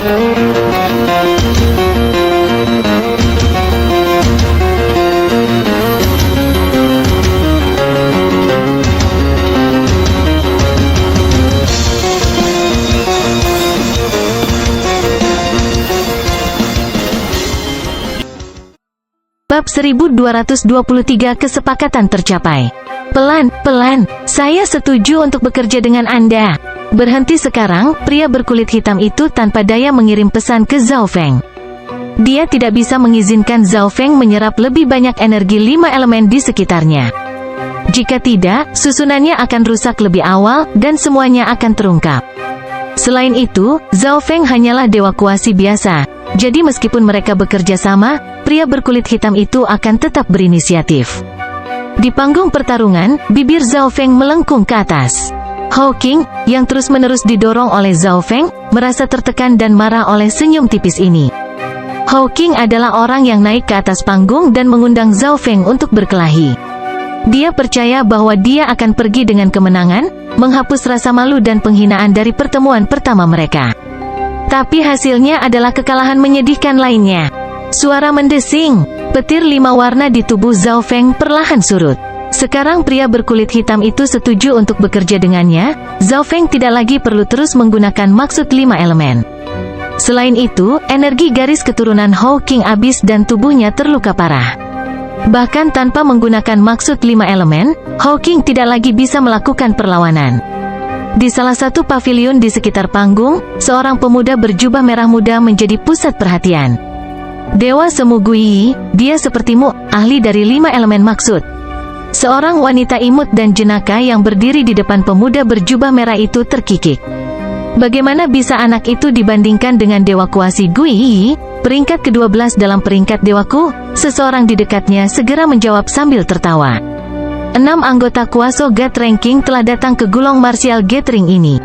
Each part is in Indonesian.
Bab 1223 kesepakatan tercapai. Pelan-pelan, saya setuju untuk bekerja dengan Anda. Berhenti sekarang, pria berkulit hitam itu tanpa daya mengirim pesan ke Zhao Feng. Dia tidak bisa mengizinkan Zhao Feng menyerap lebih banyak energi 5 elemen di sekitarnya. Jika tidak, susunannya akan rusak lebih awal, dan semuanya akan terungkap. Selain itu, Zhao Feng hanyalah dewa kuasi biasa. Jadi meskipun mereka bekerja sama, pria berkulit hitam itu akan tetap berinisiatif. Di panggung pertarungan, bibir Zhao Feng melengkung ke atas. Hao Qing, yang terus-menerus didorong oleh Zhao Feng, merasa tertekan dan marah oleh senyum tipis ini. Hao Qing adalah orang yang naik ke atas panggung dan mengundang Zhao Feng untuk berkelahi. Dia percaya bahwa dia akan pergi dengan kemenangan, menghapus rasa malu dan penghinaan dari pertemuan pertama mereka. Tapi hasilnya adalah kekalahan menyedihkan lainnya. Suara mendesing, petir 5 warna di tubuh Zhao Feng perlahan surut. Sekarang pria berkulit hitam itu setuju untuk bekerja dengannya. Zhao Feng tidak lagi perlu terus menggunakan maksud 5 elemen. Selain itu, energi garis keturunan Hao Qing habis dan tubuhnya terluka parah. Bahkan tanpa menggunakan maksud 5 elemen, Hao Qing tidak lagi bisa melakukan perlawanan. Di salah satu pavilion di sekitar panggung, seorang pemuda berjubah merah muda menjadi pusat perhatian. Dewa Semu Guiyi, dia sepertimu, ahli dari 5 elemen maksud. Seorang wanita imut dan jenaka yang berdiri di depan pemuda berjubah merah itu terkikik. Bagaimana bisa anak itu dibandingkan dengan dewa kuasi Guiyi, peringkat ke-12 dalam peringkat dewaku? Seseorang di dekatnya segera menjawab sambil tertawa. 6 anggota Kuaso God Ranking telah datang ke Gulong Martial Gathering ini.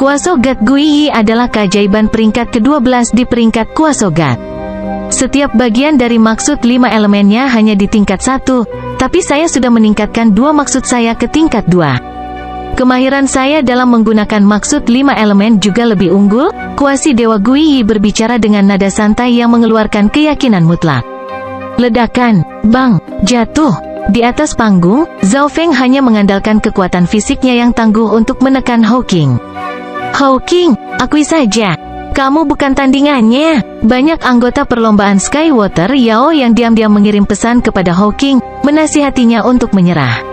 Kuaso God Guiyi adalah keajaiban peringkat ke-12 di peringkat Kuaso God. Setiap bagian dari maksud 5 elemennya hanya di tingkat 1, tapi saya sudah meningkatkan 2 maksud saya ke tingkat 2. Kemahiran saya dalam menggunakan maksud 5 elemen juga lebih unggul. Kuasi Dewa Guiyi berbicara dengan nada santai yang mengeluarkan keyakinan mutlak. Ledakan, bang, jatuh. Di atas panggung, Zhao Feng hanya mengandalkan kekuatan fisiknya yang tangguh untuk menekan Hao Qing. Hao Qing, akui saja, kamu bukan tandingannya. Banyak anggota perlombaan Skywater Yao yang diam-diam mengirim pesan kepada Hao Qing, menasihatinya untuk menyerah.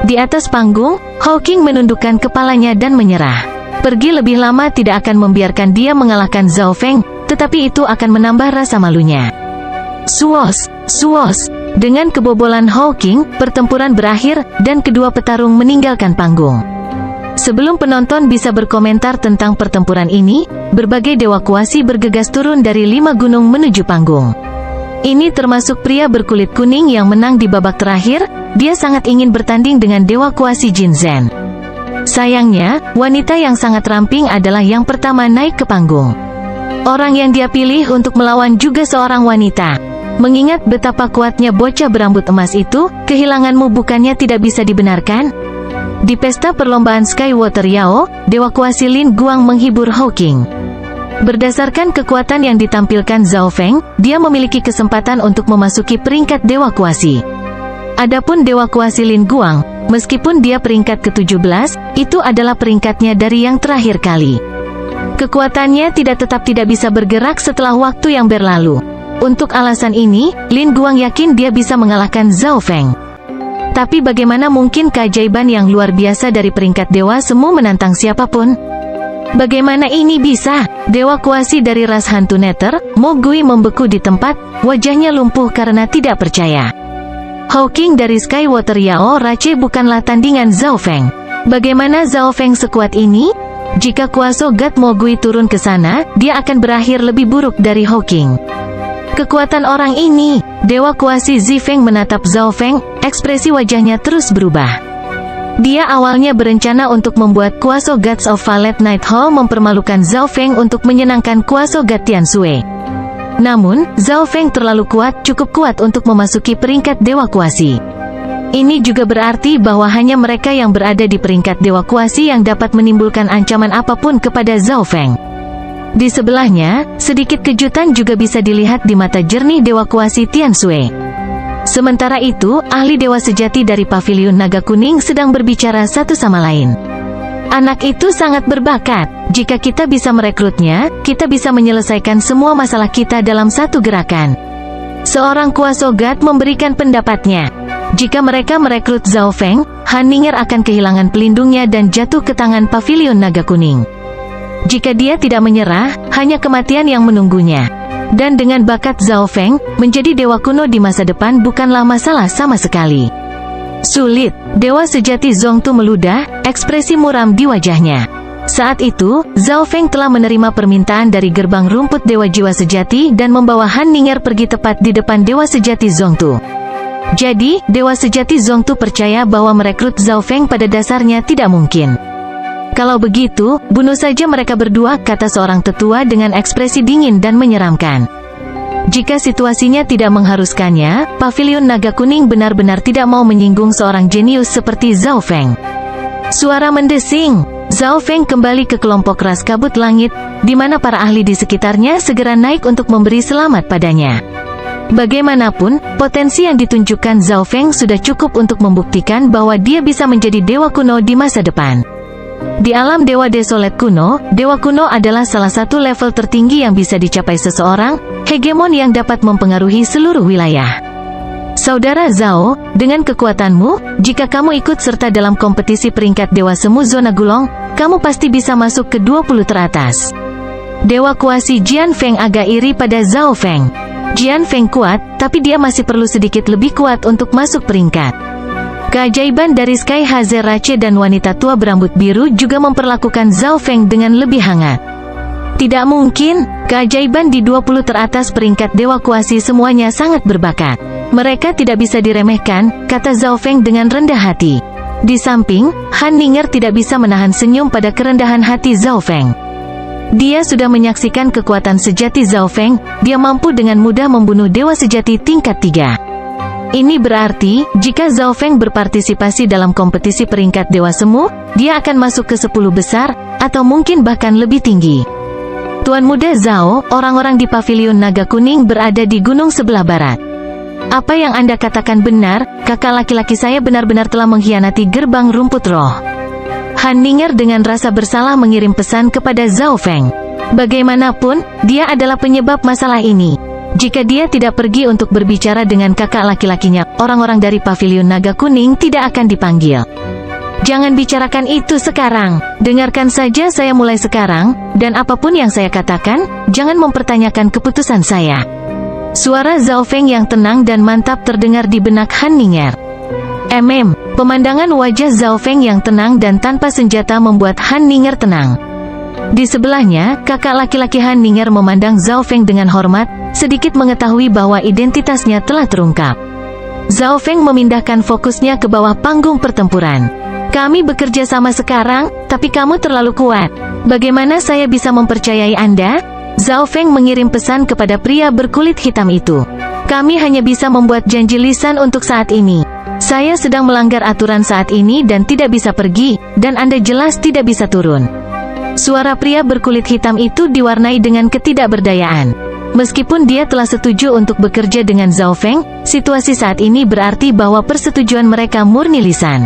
Di atas panggung, Hao Qing menundukkan kepalanya dan menyerah. Pergi lebih lama tidak akan membiarkan dia mengalahkan Zhao Feng, tetapi itu akan menambah rasa malunya. Suos, suos. Dengan kebobolan Hao Qing, pertempuran berakhir, dan kedua petarung meninggalkan panggung. Sebelum penonton bisa berkomentar tentang pertempuran ini, berbagai dewa kuasi bergegas turun dari 5 gunung menuju panggung. Ini termasuk pria berkulit kuning yang menang di babak terakhir. Dia sangat ingin bertanding dengan dewa kuasi Jin Zhen. Sayangnya, wanita yang sangat ramping adalah yang pertama naik ke panggung. Orang yang dia pilih untuk melawan juga seorang wanita. Mengingat betapa kuatnya bocah berambut emas itu, kehilanganmu bukannya tidak bisa dibenarkan? Di pesta perlombaan Skywater Yao, Dewa Kuasi Lin Guang menghibur Hao Qing. Berdasarkan kekuatan yang ditampilkan Zhao Feng, dia memiliki kesempatan untuk memasuki peringkat Dewa Kuasi. Adapun Dewa Kuasi Lin Guang, meskipun dia peringkat ke-17, itu adalah peringkatnya dari yang terakhir kali. Kekuatannya tetap tidak bisa bergerak setelah waktu yang berlalu. Untuk alasan ini, Lin Guang yakin dia bisa mengalahkan Zhao Feng. Tapi bagaimana mungkin keajaiban yang luar biasa dari peringkat dewa semu menantang siapapun? Bagaimana ini bisa? Dewa kuasi dari ras hantu Nether, Mo Gui membeku di tempat, wajahnya lumpuh karena tidak percaya. Hao Qing dari Skywater Yao Rache bukanlah tandingan Zhao Feng. Bagaimana Zhao Feng sekuat ini? Jika Kuaso God Mo Gui turun ke sana, dia akan berakhir lebih buruk dari Hao Qing. Kekuatan orang ini, Dewa Kuasi Zifeng menatap Zhao Feng, ekspresi wajahnya terus berubah. Dia awalnya berencana untuk membuat Kuaso Gods of Valet Night Hall mempermalukan Zhao Feng untuk menyenangkan Kuaso God Tian Sui. Namun, Zhao Feng terlalu kuat, cukup kuat untuk memasuki peringkat Dewa Kuasi. Ini juga berarti bahwa hanya mereka yang berada di peringkat Dewa Kuasi yang dapat menimbulkan ancaman apapun kepada Zhao Feng. Di sebelahnya, sedikit kejutan juga bisa dilihat di mata jernih Dewa Kuasi Tian Sui. Sementara itu, ahli dewa sejati dari Paviliun Naga Kuning sedang berbicara satu sama lain. Anak itu sangat berbakat. Jika kita bisa merekrutnya, kita bisa menyelesaikan semua masalah kita dalam satu gerakan. Seorang Kuasogat memberikan pendapatnya. Jika mereka merekrut Zhao Feng, Han Ning'er akan kehilangan pelindungnya dan jatuh ke tangan Paviliun Naga Kuning. Jika dia tidak menyerah, hanya kematian yang menunggunya. Dan dengan bakat Zhao Feng, menjadi dewa kuno di masa depan bukanlah masalah sama sekali. Sulit, dewa sejati Zongtu meludah, ekspresi muram di wajahnya. Saat itu, Zhao Feng telah menerima permintaan dari gerbang rumput Dewa Jiwa Sejati dan membawa Han Ning'er pergi tepat di depan Dewa Sejati Zongtu. Jadi, Dewa Sejati Zongtu percaya bahwa merekrut Zhao Feng pada dasarnya tidak mungkin. Kalau begitu, bunuh saja mereka berdua, kata seorang tetua dengan ekspresi dingin dan menyeramkan. Jika situasinya tidak mengharuskannya, Paviliun Naga Kuning benar-benar tidak mau menyinggung seorang jenius seperti Zhao Feng. Suara mendesing. Zhao Feng kembali ke kelompok ras kabut langit, di mana para ahli di sekitarnya segera naik untuk memberi selamat padanya. Bagaimanapun, potensi yang ditunjukkan Zhao Feng sudah cukup untuk membuktikan bahwa dia bisa menjadi dewa kuno di masa depan. Di alam Dewa Desolet kuno, dewa kuno adalah salah satu level tertinggi yang bisa dicapai seseorang, hegemon yang dapat mempengaruhi seluruh wilayah. Saudara Zhao, dengan kekuatanmu, jika kamu ikut serta dalam kompetisi peringkat Dewa Semu Zona Gulong, kamu pasti bisa masuk ke 20 teratas. Dewa Kuasi Jian Feng agak iri pada Zhao Feng. Jian Feng kuat, tapi dia masih perlu sedikit lebih kuat untuk masuk peringkat. Keajaiban dari Sky Hazer Rache dan wanita tua berambut biru juga memperlakukan Zhao Feng dengan lebih hangat. Tidak mungkin, keajaiban di 20 teratas peringkat Dewa Kuasi semuanya sangat berbakat. Mereka tidak bisa diremehkan, kata Zhao Feng dengan rendah hati. Di samping, Han Ning'er tidak bisa menahan senyum pada kerendahan hati Zhao Feng. Dia sudah menyaksikan kekuatan sejati Zhao Feng, dia mampu dengan mudah membunuh dewa sejati tingkat 3. Ini berarti, jika Zhao Feng berpartisipasi dalam kompetisi peringkat Dewa Semu, dia akan masuk ke 10 besar, atau mungkin bahkan lebih tinggi. Tuan Muda Zhao, orang-orang di Paviliun Naga Kuning berada di gunung sebelah barat. Apa yang Anda katakan benar, kakak laki-laki saya benar-benar telah mengkhianati gerbang rumput roh. Han Ning'er dengan rasa bersalah mengirim pesan kepada Zhao Feng. Bagaimanapun, dia adalah penyebab masalah ini. Jika dia tidak pergi untuk berbicara dengan kakak laki-lakinya, orang-orang dari Paviliun Naga Kuning tidak akan dipanggil. Jangan bicarakan itu sekarang. Dengarkan saja saya mulai sekarang, dan apapun yang saya katakan, jangan mempertanyakan keputusan saya. Suara Zhao Feng yang tenang dan mantap terdengar di benak Han Ning'er. Pemandangan wajah Zhao Feng yang tenang dan tanpa senjata membuat Han Ning'er tenang. Di sebelahnya, kakak laki-laki Han Ning'er memandang Zhao Feng dengan hormat, sedikit mengetahui bahwa identitasnya telah terungkap. Zhao Feng memindahkan fokusnya ke bawah panggung pertempuran. Kami bekerja sama sekarang, tapi kamu terlalu kuat. Bagaimana saya bisa mempercayai Anda? Zhao Feng mengirim pesan kepada pria berkulit hitam itu. Kami hanya bisa membuat janji lisan untuk saat ini. Saya sedang melanggar aturan saat ini dan tidak bisa pergi, dan Anda jelas tidak bisa turun. Suara pria berkulit hitam itu diwarnai dengan ketidakberdayaan. Meskipun dia telah setuju untuk bekerja dengan Zhao Feng, situasi saat ini berarti bahwa persetujuan mereka murni lisan.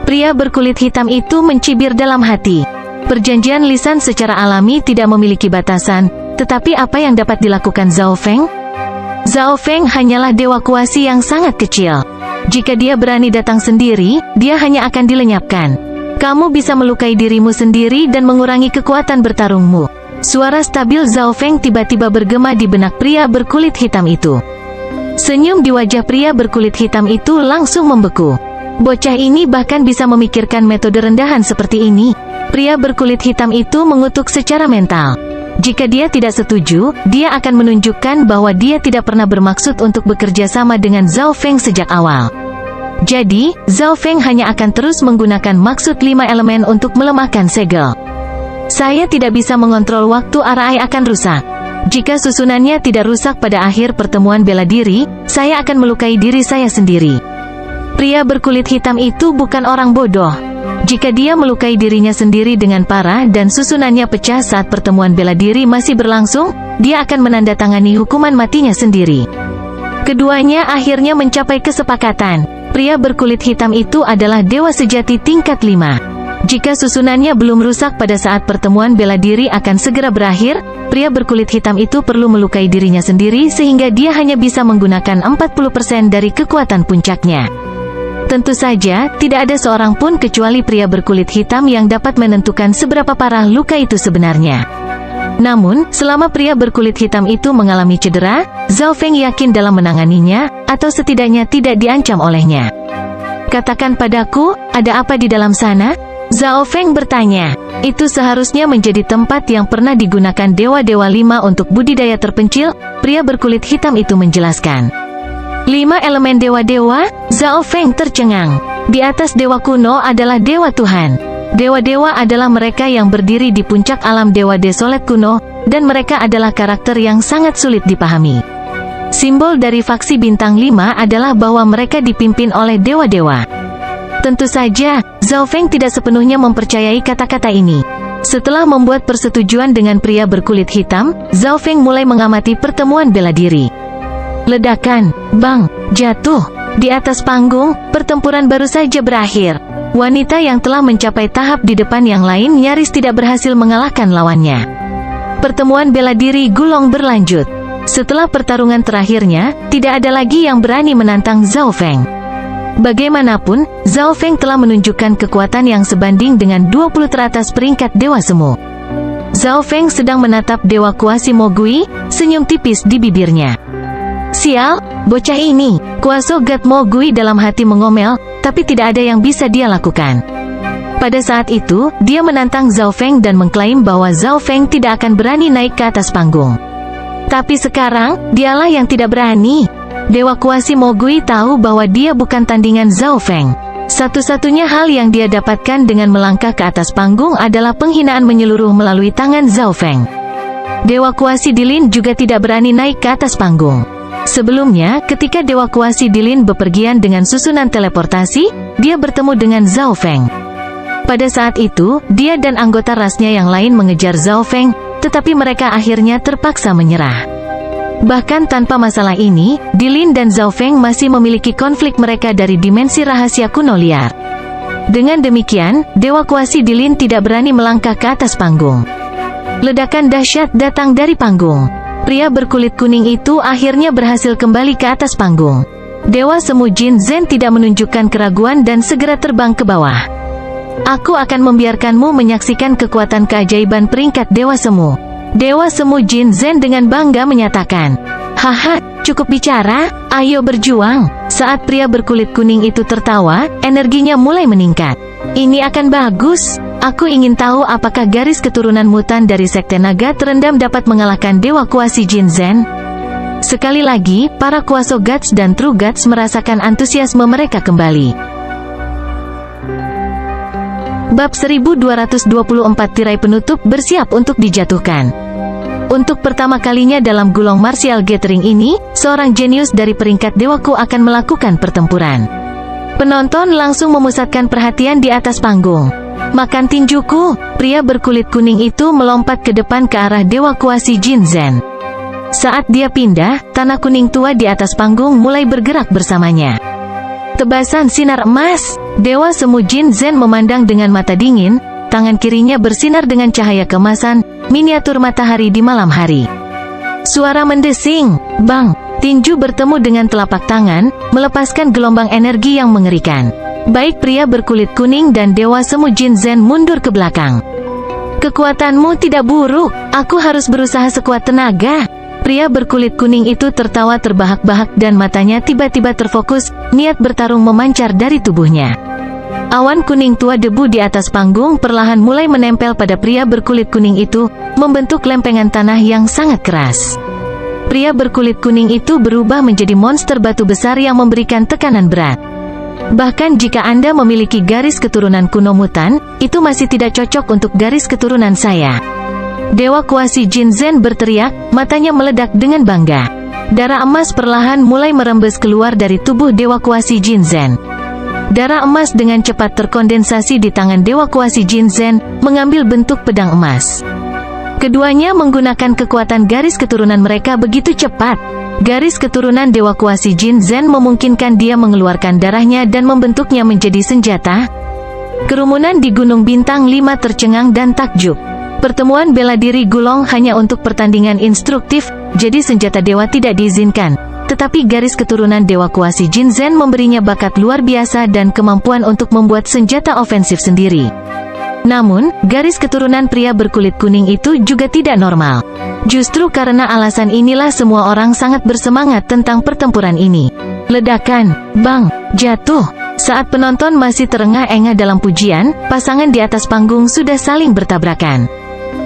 Pria berkulit hitam itu mencibir dalam hati. Perjanjian lisan secara alami tidak memiliki batasan, tetapi apa yang dapat dilakukan Zhao Feng? Zhao Feng hanyalah dewa kuasi yang sangat kecil. Jika dia berani datang sendiri, dia hanya akan dilenyapkan. Kamu bisa melukai dirimu sendiri dan mengurangi kekuatan bertarungmu. Suara stabil Zhao Feng tiba-tiba bergema di benak pria berkulit hitam itu. Senyum di wajah pria berkulit hitam itu langsung membeku. Bocah ini bahkan bisa memikirkan metode rendahan seperti ini. Pria berkulit hitam itu mengutuk secara mental. Jika dia tidak setuju, dia akan menunjukkan bahwa dia tidak pernah bermaksud untuk bekerja sama dengan Zhao Feng sejak awal. Jadi, Zhao Feng hanya akan terus menggunakan maksud 5 elemen untuk melemahkan segel. Saya tidak bisa mengontrol waktu Arai akan rusak. Jika susunannya tidak rusak pada akhir pertemuan bela diri, saya akan melukai diri saya sendiri. Pria berkulit hitam itu bukan orang bodoh. Jika dia melukai dirinya sendiri dengan parah dan susunannya pecah saat pertemuan bela diri masih berlangsung, dia akan menandatangani hukuman matinya sendiri. Keduanya akhirnya mencapai kesepakatan. Pria berkulit hitam itu adalah dewa sejati tingkat 5. Jika susunannya belum rusak pada saat pertemuan bela diri akan segera berakhir, pria berkulit hitam itu perlu melukai dirinya sendiri sehingga dia hanya bisa menggunakan 40% dari kekuatan puncaknya. Tentu saja, tidak ada seorang pun kecuali pria berkulit hitam yang dapat menentukan seberapa parah luka itu sebenarnya. Namun, selama pria berkulit hitam itu mengalami cedera, Zhao Feng yakin dalam menanganinya, atau setidaknya tidak diancam olehnya. "Katakan padaku, ada apa di dalam sana?" Zhao Feng bertanya. "Itu seharusnya menjadi tempat yang pernah digunakan Dewa-Dewa 5 untuk budidaya terpencil," pria berkulit hitam itu menjelaskan. 5 elemen dewa-dewa? Zhao Feng tercengang. Di atas dewa kuno adalah dewa Tuhan. Dewa-dewa adalah mereka yang berdiri di puncak alam dewa desolet kuno, dan mereka adalah karakter yang sangat sulit dipahami. Simbol dari faksi bintang 5 adalah bahwa mereka dipimpin oleh dewa-dewa. Tentu saja, Zhao Feng tidak sepenuhnya mempercayai kata-kata ini. Setelah membuat persetujuan dengan pria berkulit hitam, Zhao Feng mulai mengamati pertemuan bela diri. Ledakan, bang, jatuh. Di atas panggung, pertempuran baru saja berakhir. Wanita yang telah mencapai tahap di depan yang lain nyaris tidak berhasil mengalahkan lawannya. Pertemuan bela diri Gulong berlanjut. Setelah pertarungan terakhirnya, tidak ada lagi yang berani menantang Zhao Feng. Bagaimanapun, Zhao Feng telah menunjukkan kekuatan yang sebanding dengan 20 teratas peringkat Dewa Semu. Zhao Feng sedang menatap Dewa Kuasi Mogui, senyum tipis di bibirnya. "Sial, bocah ini," Kuaso God Mogui dalam hati mengomel, tapi tidak ada yang bisa dia lakukan. Pada saat itu, dia menantang Zhao Feng dan mengklaim bahwa Zhao Feng tidak akan berani naik ke atas panggung. Tapi sekarang, dialah yang tidak berani. Dewa Kuasi Mogui tahu bahwa dia bukan tandingan Zhao Feng. Satu-satunya hal yang dia dapatkan dengan melangkah ke atas panggung adalah penghinaan menyeluruh melalui tangan Zhao Feng. Dewa Kuasi Dilin juga tidak berani naik ke atas panggung. Sebelumnya, ketika Dewa Kuasi Dilin bepergian dengan susunan teleportasi, dia bertemu dengan Zhao Feng. Pada saat itu, dia dan anggota rasnya yang lain mengejar Zhao Feng, tetapi mereka akhirnya terpaksa menyerah. Bahkan tanpa masalah ini, Dilin dan Zhao Feng masih memiliki konflik mereka dari dimensi rahasia kuno liar. Dengan demikian, Dewa Kuasi Dilin tidak berani melangkah ke atas panggung. Ledakan dahsyat datang dari panggung. Pria berkulit kuning itu akhirnya berhasil kembali ke atas panggung. Dewa Semu Jin Zhen tidak menunjukkan keraguan dan segera terbang ke bawah. "Aku akan membiarkanmu menyaksikan kekuatan keajaiban peringkat Dewa Semu." Dewa Semu Jin Zhen dengan bangga menyatakan. "Haha, cukup bicara, ayo berjuang." Saat pria berkulit kuning itu tertawa, energinya mulai meningkat. "Ini akan bagus. Aku ingin tahu apakah garis keturunan mutan dari Sekte Naga Terendam dapat mengalahkan Dewa Kuasi Jin Zhen." Sekali lagi, para Kuaso Gods dan True Gods merasakan antusiasme mereka kembali. Bab 1224 tirai penutup bersiap untuk dijatuhkan. Untuk pertama kalinya dalam Gulong Martial Gathering ini, seorang jenius dari peringkat Dewaku akan melakukan pertempuran. Penonton langsung memusatkan perhatian di atas panggung. "Makan tinjuku!" Pria berkulit kuning itu melompat ke depan ke arah Dewa Kuasi Jin Zhen. Saat dia pindah, tanah kuning tua di atas panggung mulai bergerak bersamanya. Tebasan sinar emas. Dewa Semu Jin Zhen memandang dengan mata dingin, tangan kirinya bersinar dengan cahaya keemasan, miniatur matahari di malam hari. Suara mendesing, bang, tinju bertemu dengan telapak tangan, melepaskan gelombang energi yang mengerikan. Baik pria berkulit kuning dan Dewa Semu Jin Zhen mundur ke belakang. "Kekuatanmu tidak buruk, aku harus berusaha sekuat tenaga." Pria berkulit kuning itu tertawa terbahak-bahak dan matanya tiba-tiba terfokus, niat bertarung memancar dari tubuhnya. Awan kuning tua debu di atas panggung perlahan mulai menempel pada pria berkulit kuning itu, membentuk lempengan tanah yang sangat keras. Pria berkulit kuning itu berubah menjadi monster batu besar yang memberikan tekanan berat. Bahkan jika Anda memiliki garis keturunan kuno mutan, itu masih tidak cocok untuk garis keturunan saya. Dewa Kuasi Jin Zhen berteriak, matanya meledak dengan bangga. Darah emas perlahan mulai merembes keluar dari tubuh Dewa Kuasi Jin Zhen. Darah emas dengan cepat terkondensasi di tangan Dewa Kuasi Jin Zhen, mengambil bentuk pedang emas. Keduanya menggunakan kekuatan garis keturunan mereka begitu cepat. Garis keturunan Dewa Kuasi Jin Zhen memungkinkan dia mengeluarkan darahnya dan membentuknya menjadi senjata. Kerumunan di Gunung Bintang 5 tercengang dan takjub. Pertemuan bela diri Gulong hanya untuk pertandingan instruktif, jadi senjata dewa tidak diizinkan. Tetapi garis keturunan Dewa Kuasi Jin Zhen memberinya bakat luar biasa dan kemampuan untuk membuat senjata ofensif sendiri. Namun, garis keturunan pria berkulit kuning itu juga tidak normal. Justru karena alasan inilah semua orang sangat bersemangat tentang pertempuran ini. Ledakan, bang, jatuh. Saat penonton masih terengah-engah dalam pujian, pasangan di atas panggung sudah saling bertabrakan.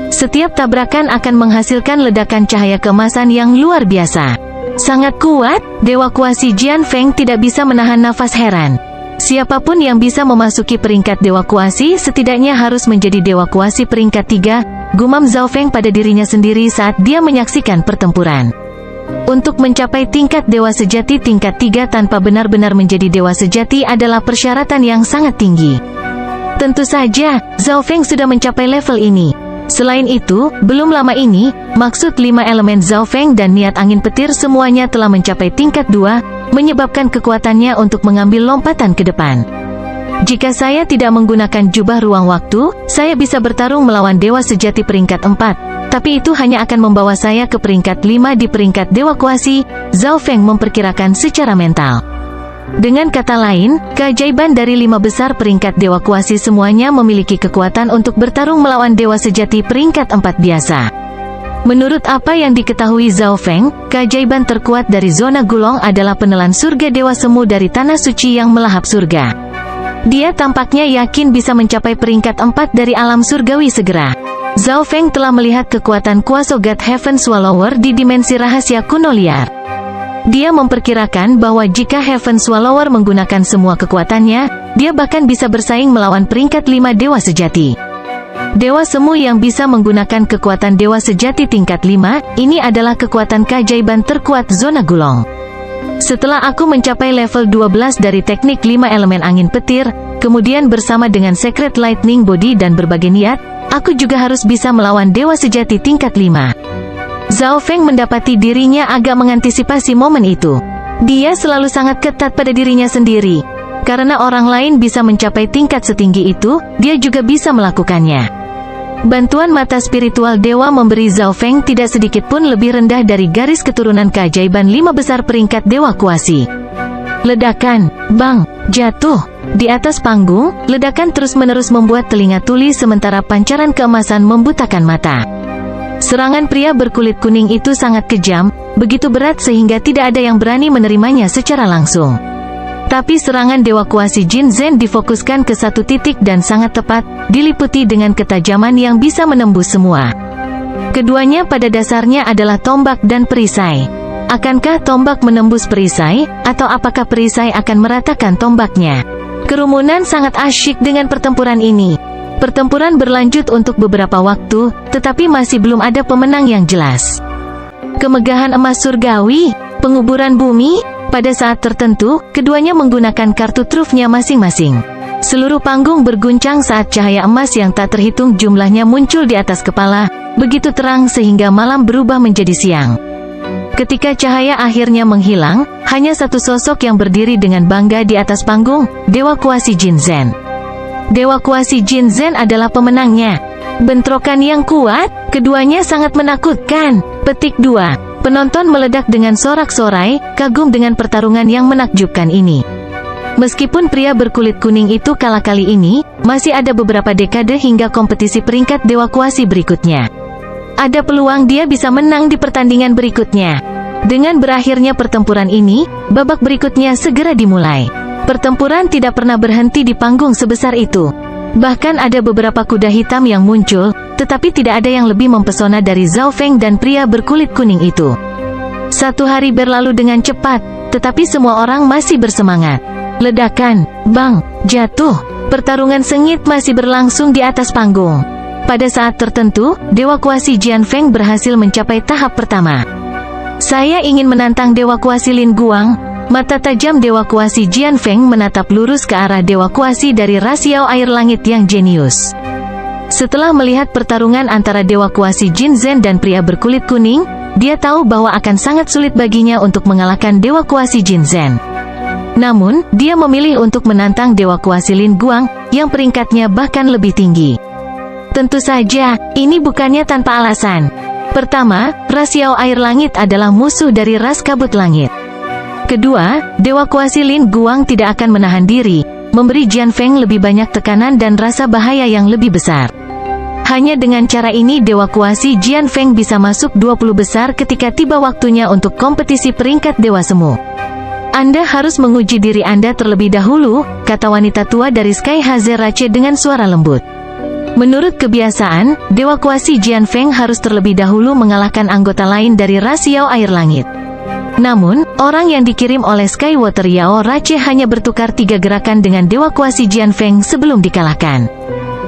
Setiap tabrakan akan menghasilkan ledakan cahaya keemasan yang luar biasa. Sangat kuat, Dewa Kuasi Jian Feng tidak bisa menahan nafas heran. Siapapun yang bisa memasuki peringkat Dewa Kuasi setidaknya harus menjadi Dewa Kuasi peringkat 3, gumam Zhao Feng pada dirinya sendiri saat dia menyaksikan pertempuran. Untuk mencapai tingkat Dewa Sejati tingkat 3 tanpa benar-benar menjadi Dewa Sejati adalah persyaratan yang sangat tinggi. Tentu saja, Zhao Feng sudah mencapai level ini. Selain itu, belum lama ini, maksud 5 elemen Zhao Feng dan niat angin petir semuanya telah mencapai tingkat 2, menyebabkan kekuatannya untuk mengambil lompatan ke depan. Jika saya tidak menggunakan jubah ruang waktu, saya bisa bertarung melawan Dewa Sejati peringkat 4, tapi itu hanya akan membawa saya ke peringkat 5 di peringkat Dewa Kuasi, Zhao Feng memperkirakan secara mental. Dengan kata lain, keajaiban dari 5 besar peringkat Dewa Kuasi semuanya memiliki kekuatan untuk bertarung melawan Dewa Sejati peringkat 4 biasa. Menurut apa yang diketahui Zhao Feng, keajaiban terkuat dari zona Gulong adalah penelan surga Dewa Semu dari Tanah Suci yang melahap surga. Dia tampaknya yakin bisa mencapai peringkat 4 dari alam surgawi segera. Zhao Feng telah melihat kekuatan kuasa God Heaven Swallower di dimensi rahasia kuno liar. Dia memperkirakan bahwa jika Heaven Swallower menggunakan semua kekuatannya, dia bahkan bisa bersaing melawan peringkat 5 Dewa Sejati. Dewa Semu yang bisa menggunakan kekuatan Dewa Sejati tingkat 5, ini adalah kekuatan keajaiban terkuat zona Gulong. Setelah aku mencapai level 12 dari teknik 5 elemen angin petir, kemudian bersama dengan Secret Lightning Body dan berbagai niat, aku juga harus bisa melawan Dewa Sejati tingkat 5. Zhao Feng mendapati dirinya agak mengantisipasi momen itu. Dia selalu sangat ketat pada dirinya sendiri. Karena orang lain bisa mencapai tingkat setinggi itu, dia juga bisa melakukannya. Bantuan mata spiritual dewa memberi Zhao Feng tidak sedikit pun lebih rendah dari garis keturunan keajaiban 5 besar peringkat Dewa Kuasi. Ledakan, bang, jatuh. Di atas panggung, ledakan terus-menerus membuat telinga tuli sementara pancaran keemasan membutakan mata. Serangan pria berkulit kuning itu sangat kejam, begitu berat sehingga tidak ada yang berani menerimanya secara langsung. Tapi serangan Dewa Kuasi Jin Zhen difokuskan ke satu titik dan sangat tepat, diliputi dengan ketajaman yang bisa menembus semua. Keduanya pada dasarnya adalah tombak dan perisai. Akankah tombak menembus perisai, atau apakah perisai akan meratakan tombaknya? Kerumunan sangat asyik dengan pertempuran ini. Pertempuran berlanjut untuk beberapa waktu, tetapi masih belum ada pemenang yang jelas. Kemegahan emas surgawi, penguburan bumi, pada saat tertentu, keduanya menggunakan kartu trufnya masing-masing. Seluruh panggung berguncang saat cahaya emas yang tak terhitung jumlahnya muncul di atas kepala, begitu terang sehingga malam berubah menjadi siang. Ketika cahaya akhirnya menghilang, hanya satu sosok yang berdiri dengan bangga di atas panggung, Dewa Kuasi Jin Zhen. Dewa Kuasi Jin Zhen adalah pemenangnya. Bentrokan yang kuat, keduanya sangat menakutkan. Petik 2. Penonton meledak dengan sorak-sorai, kagum dengan pertarungan yang menakjubkan ini. Meskipun pria berkulit kuning itu kalah kali ini, masih ada beberapa dekade hingga kompetisi peringkat Dewa Kuasi berikutnya. Ada peluang dia bisa menang di pertandingan berikutnya. Dengan berakhirnya pertempuran ini, babak berikutnya segera dimulai. Pertempuran tidak pernah berhenti di panggung sebesar itu. Bahkan ada beberapa kuda hitam yang muncul, tetapi tidak ada yang lebih mempesona dari Zhao Feng dan pria berkulit kuning itu. Satu hari berlalu dengan cepat, tetapi semua orang masih bersemangat. Ledakan, bang, jatuh. Pertarungan sengit masih berlangsung di atas panggung. Pada saat tertentu, Dewa Kuasi Jian Feng berhasil mencapai tahap pertama. Saya ingin menantang Dewa Kuasi Lin Guang, Mata tajam Dewa Kuasi Jian Feng menatap lurus ke arah Dewa Kuasi dari ras Yao Air Langit yang jenius. Setelah melihat pertarungan antara Dewa Kuasi Jin Zhen dan pria berkulit kuning, dia tahu bahwa akan sangat sulit baginya untuk mengalahkan Dewa Kuasi Jin Zhen. Namun, dia memilih untuk menantang Dewa Kuasi Lin Guang, yang peringkatnya bahkan lebih tinggi. Tentu saja, ini bukannya tanpa alasan. Pertama, ras Yao Air Langit adalah musuh dari ras Kabut Langit. Kedua, Dewa Kuasi Lin Guang tidak akan menahan diri, memberi Jian Feng lebih banyak tekanan dan rasa bahaya yang lebih besar. Hanya dengan cara ini Dewa Kuasi Jian Feng bisa masuk 20 besar ketika tiba waktunya untuk kompetisi peringkat Dewa Semu. Anda harus menguji diri Anda terlebih dahulu, kata wanita tua dari Sky Hazerace dengan suara lembut. Menurut kebiasaan, Dewa Kuasi Jian Feng harus terlebih dahulu mengalahkan anggota lain dari ras Yao Air Langit. Namun, orang yang dikirim oleh Skywater Yao Rache hanya bertukar 3 gerakan dengan Dewa Kuasi Jian Feng sebelum dikalahkan.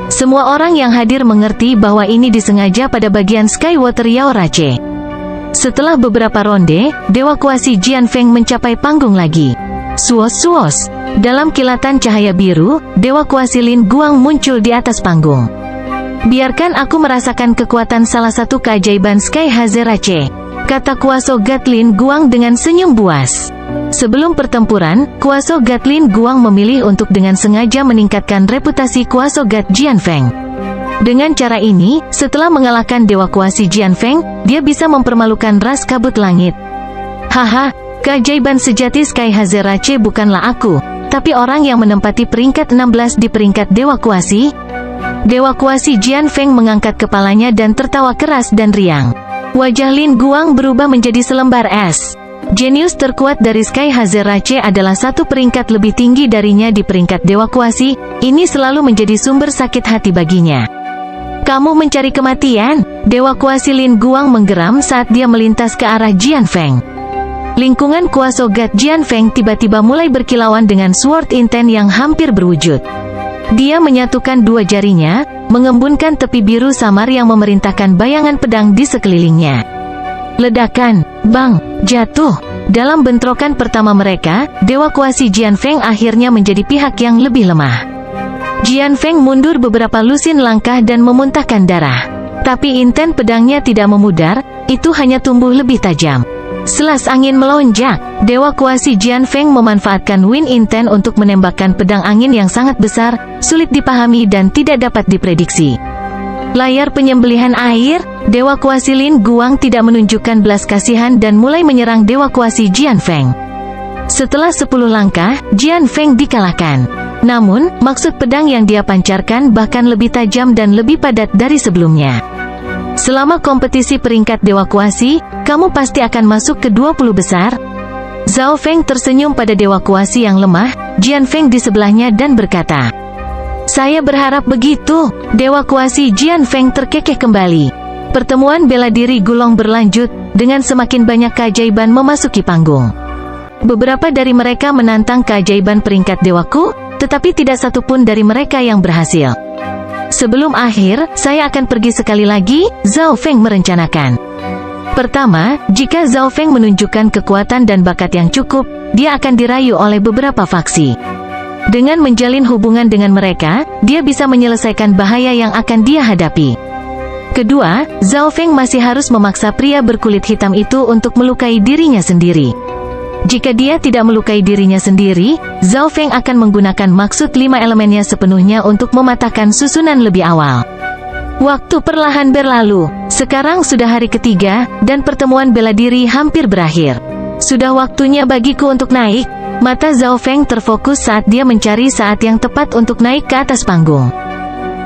Semua orang yang hadir mengerti bahwa ini disengaja pada bagian Skywater Yao Rache. Setelah beberapa ronde, Dewa Kuasi Jian Feng mencapai panggung lagi. Suos-suos. Dalam kilatan cahaya biru, Dewa Kuasi Lin Guang muncul di atas panggung. Biarkan aku merasakan kekuatan salah satu keajaiban Sky Hazerace, kata Kuaso Gatlin Guang dengan senyum buas. Sebelum pertempuran, Kuaso Gatlin Guang memilih untuk dengan sengaja meningkatkan reputasi Kuaso Gat Jian Feng. Dengan cara ini, setelah mengalahkan Dewa Kuasi Jian Feng, dia bisa mempermalukan ras Kabut Langit. Haha, keajaiban sejati Sky Hazerace bukanlah aku, tapi orang yang menempati peringkat 16 di peringkat Dewa Kuasi. Dewa Kuasi Jian Feng mengangkat kepalanya dan tertawa keras dan riang. Wajah Lin Guang berubah menjadi selembar es. Jenius terkuat dari Sky Hazerace adalah satu peringkat lebih tinggi darinya di peringkat Dewa Kuasi. Ini selalu menjadi sumber sakit hati baginya. Kamu mencari kematian? Dewa Kuasi Lin Guang menggeram saat dia melintas ke arah Jian Feng. Lingkungan Kuaso Gat Jian Feng tiba-tiba mulai berkilauan dengan Sword Inten yang hampir berwujud. Dia menyatukan 2 jarinya, mengembunkan tepi biru samar yang memerintahkan bayangan pedang di sekelilingnya. Ledakan, bang, jatuh. Dalam bentrokan pertama mereka, Dewa Kuasi Jian Feng akhirnya menjadi pihak yang lebih lemah. Jian Feng mundur beberapa lusin langkah dan memuntahkan darah. Tapi inten pedangnya tidak memudar, itu hanya tumbuh lebih tajam. Selas angin melonjak, Dewa Kuasi Jian Feng memanfaatkan Wind Inten untuk menembakkan pedang angin yang sangat besar, sulit dipahami dan tidak dapat diprediksi. Layar penyembelihan air, Dewa Kuasi Lin Guang tidak menunjukkan belas kasihan dan mulai menyerang Dewa Kuasi Jian Feng. Setelah 10 langkah, Jian Feng dikalahkan. Namun, maksud pedang yang dia pancarkan bahkan lebih tajam dan lebih padat dari sebelumnya. Selama kompetisi peringkat Dewa Kuasi, kamu pasti akan masuk ke 20 besar. Zhao Feng tersenyum pada Dewa Kuasi yang lemah, Jian Feng di sebelahnya dan berkata, "Saya berharap begitu." Dewa Kuasi Jian Feng terkekeh kembali. Pertemuan bela diri Gulong berlanjut, dengan semakin banyak keajaiban memasuki panggung. Beberapa dari mereka menantang keajaiban peringkat dewaku, tetapi tidak satupun dari mereka yang berhasil. Sebelum akhir, saya akan pergi sekali lagi, Zhao Feng merencanakan. Pertama, jika Zhao Feng menunjukkan kekuatan dan bakat yang cukup, dia akan dirayu oleh beberapa faksi. Dengan menjalin hubungan dengan mereka, dia bisa menyelesaikan bahaya yang akan dia hadapi. Kedua, Zhao Feng masih harus memaksa pria berkulit hitam itu untuk melukai dirinya sendiri. Jika dia tidak melukai dirinya sendiri, Zhao Feng akan menggunakan maksud 5 elemennya sepenuhnya untuk mematahkan susunan lebih awal. Waktu perlahan berlalu. Sekarang sudah hari ketiga, dan pertemuan bela diri hampir berakhir. Sudah waktunya bagiku untuk naik. Mata Zhao Feng terfokus saat dia mencari saat yang tepat untuk naik ke atas panggung.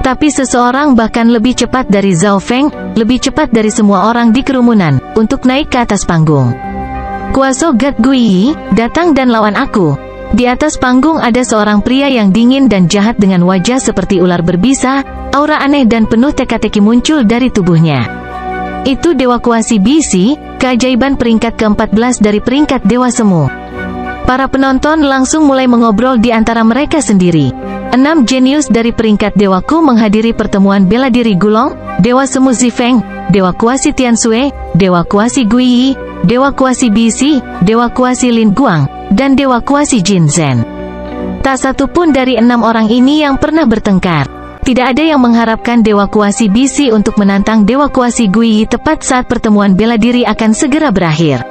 Tapi seseorang bahkan lebih cepat dari Zhao Feng, lebih cepat dari semua orang di kerumunan, untuk naik ke atas panggung. Kuaso Gat Guiyi, datang dan lawan aku. Di atas panggung ada seorang pria yang dingin dan jahat dengan wajah seperti ular berbisa, aura aneh dan penuh teka-teki muncul dari tubuhnya. Itu Dewa Kuasi Bisi, keajaiban peringkat ke-14 dari peringkat Dewa Semu. Para penonton langsung mulai mengobrol di antara mereka sendiri. 6 jenius dari peringkat dewaku menghadiri pertemuan bela diri Gulong, Dewa Semu Zifeng, Dewa Kuasi Tiansue, Dewa Kuasi Guiyi, Dewa Kuasi Bisi, Dewa Kuasi Lin Guang, dan Dewa Kuasi Jin Zhen. Tak satu pun dari 6 orang ini yang pernah bertengkar. Tidak ada yang mengharapkan Dewa Kuasi Bisi untuk menantang Dewa Kuasi Guiyi tepat saat pertemuan bela diri akan segera berakhir.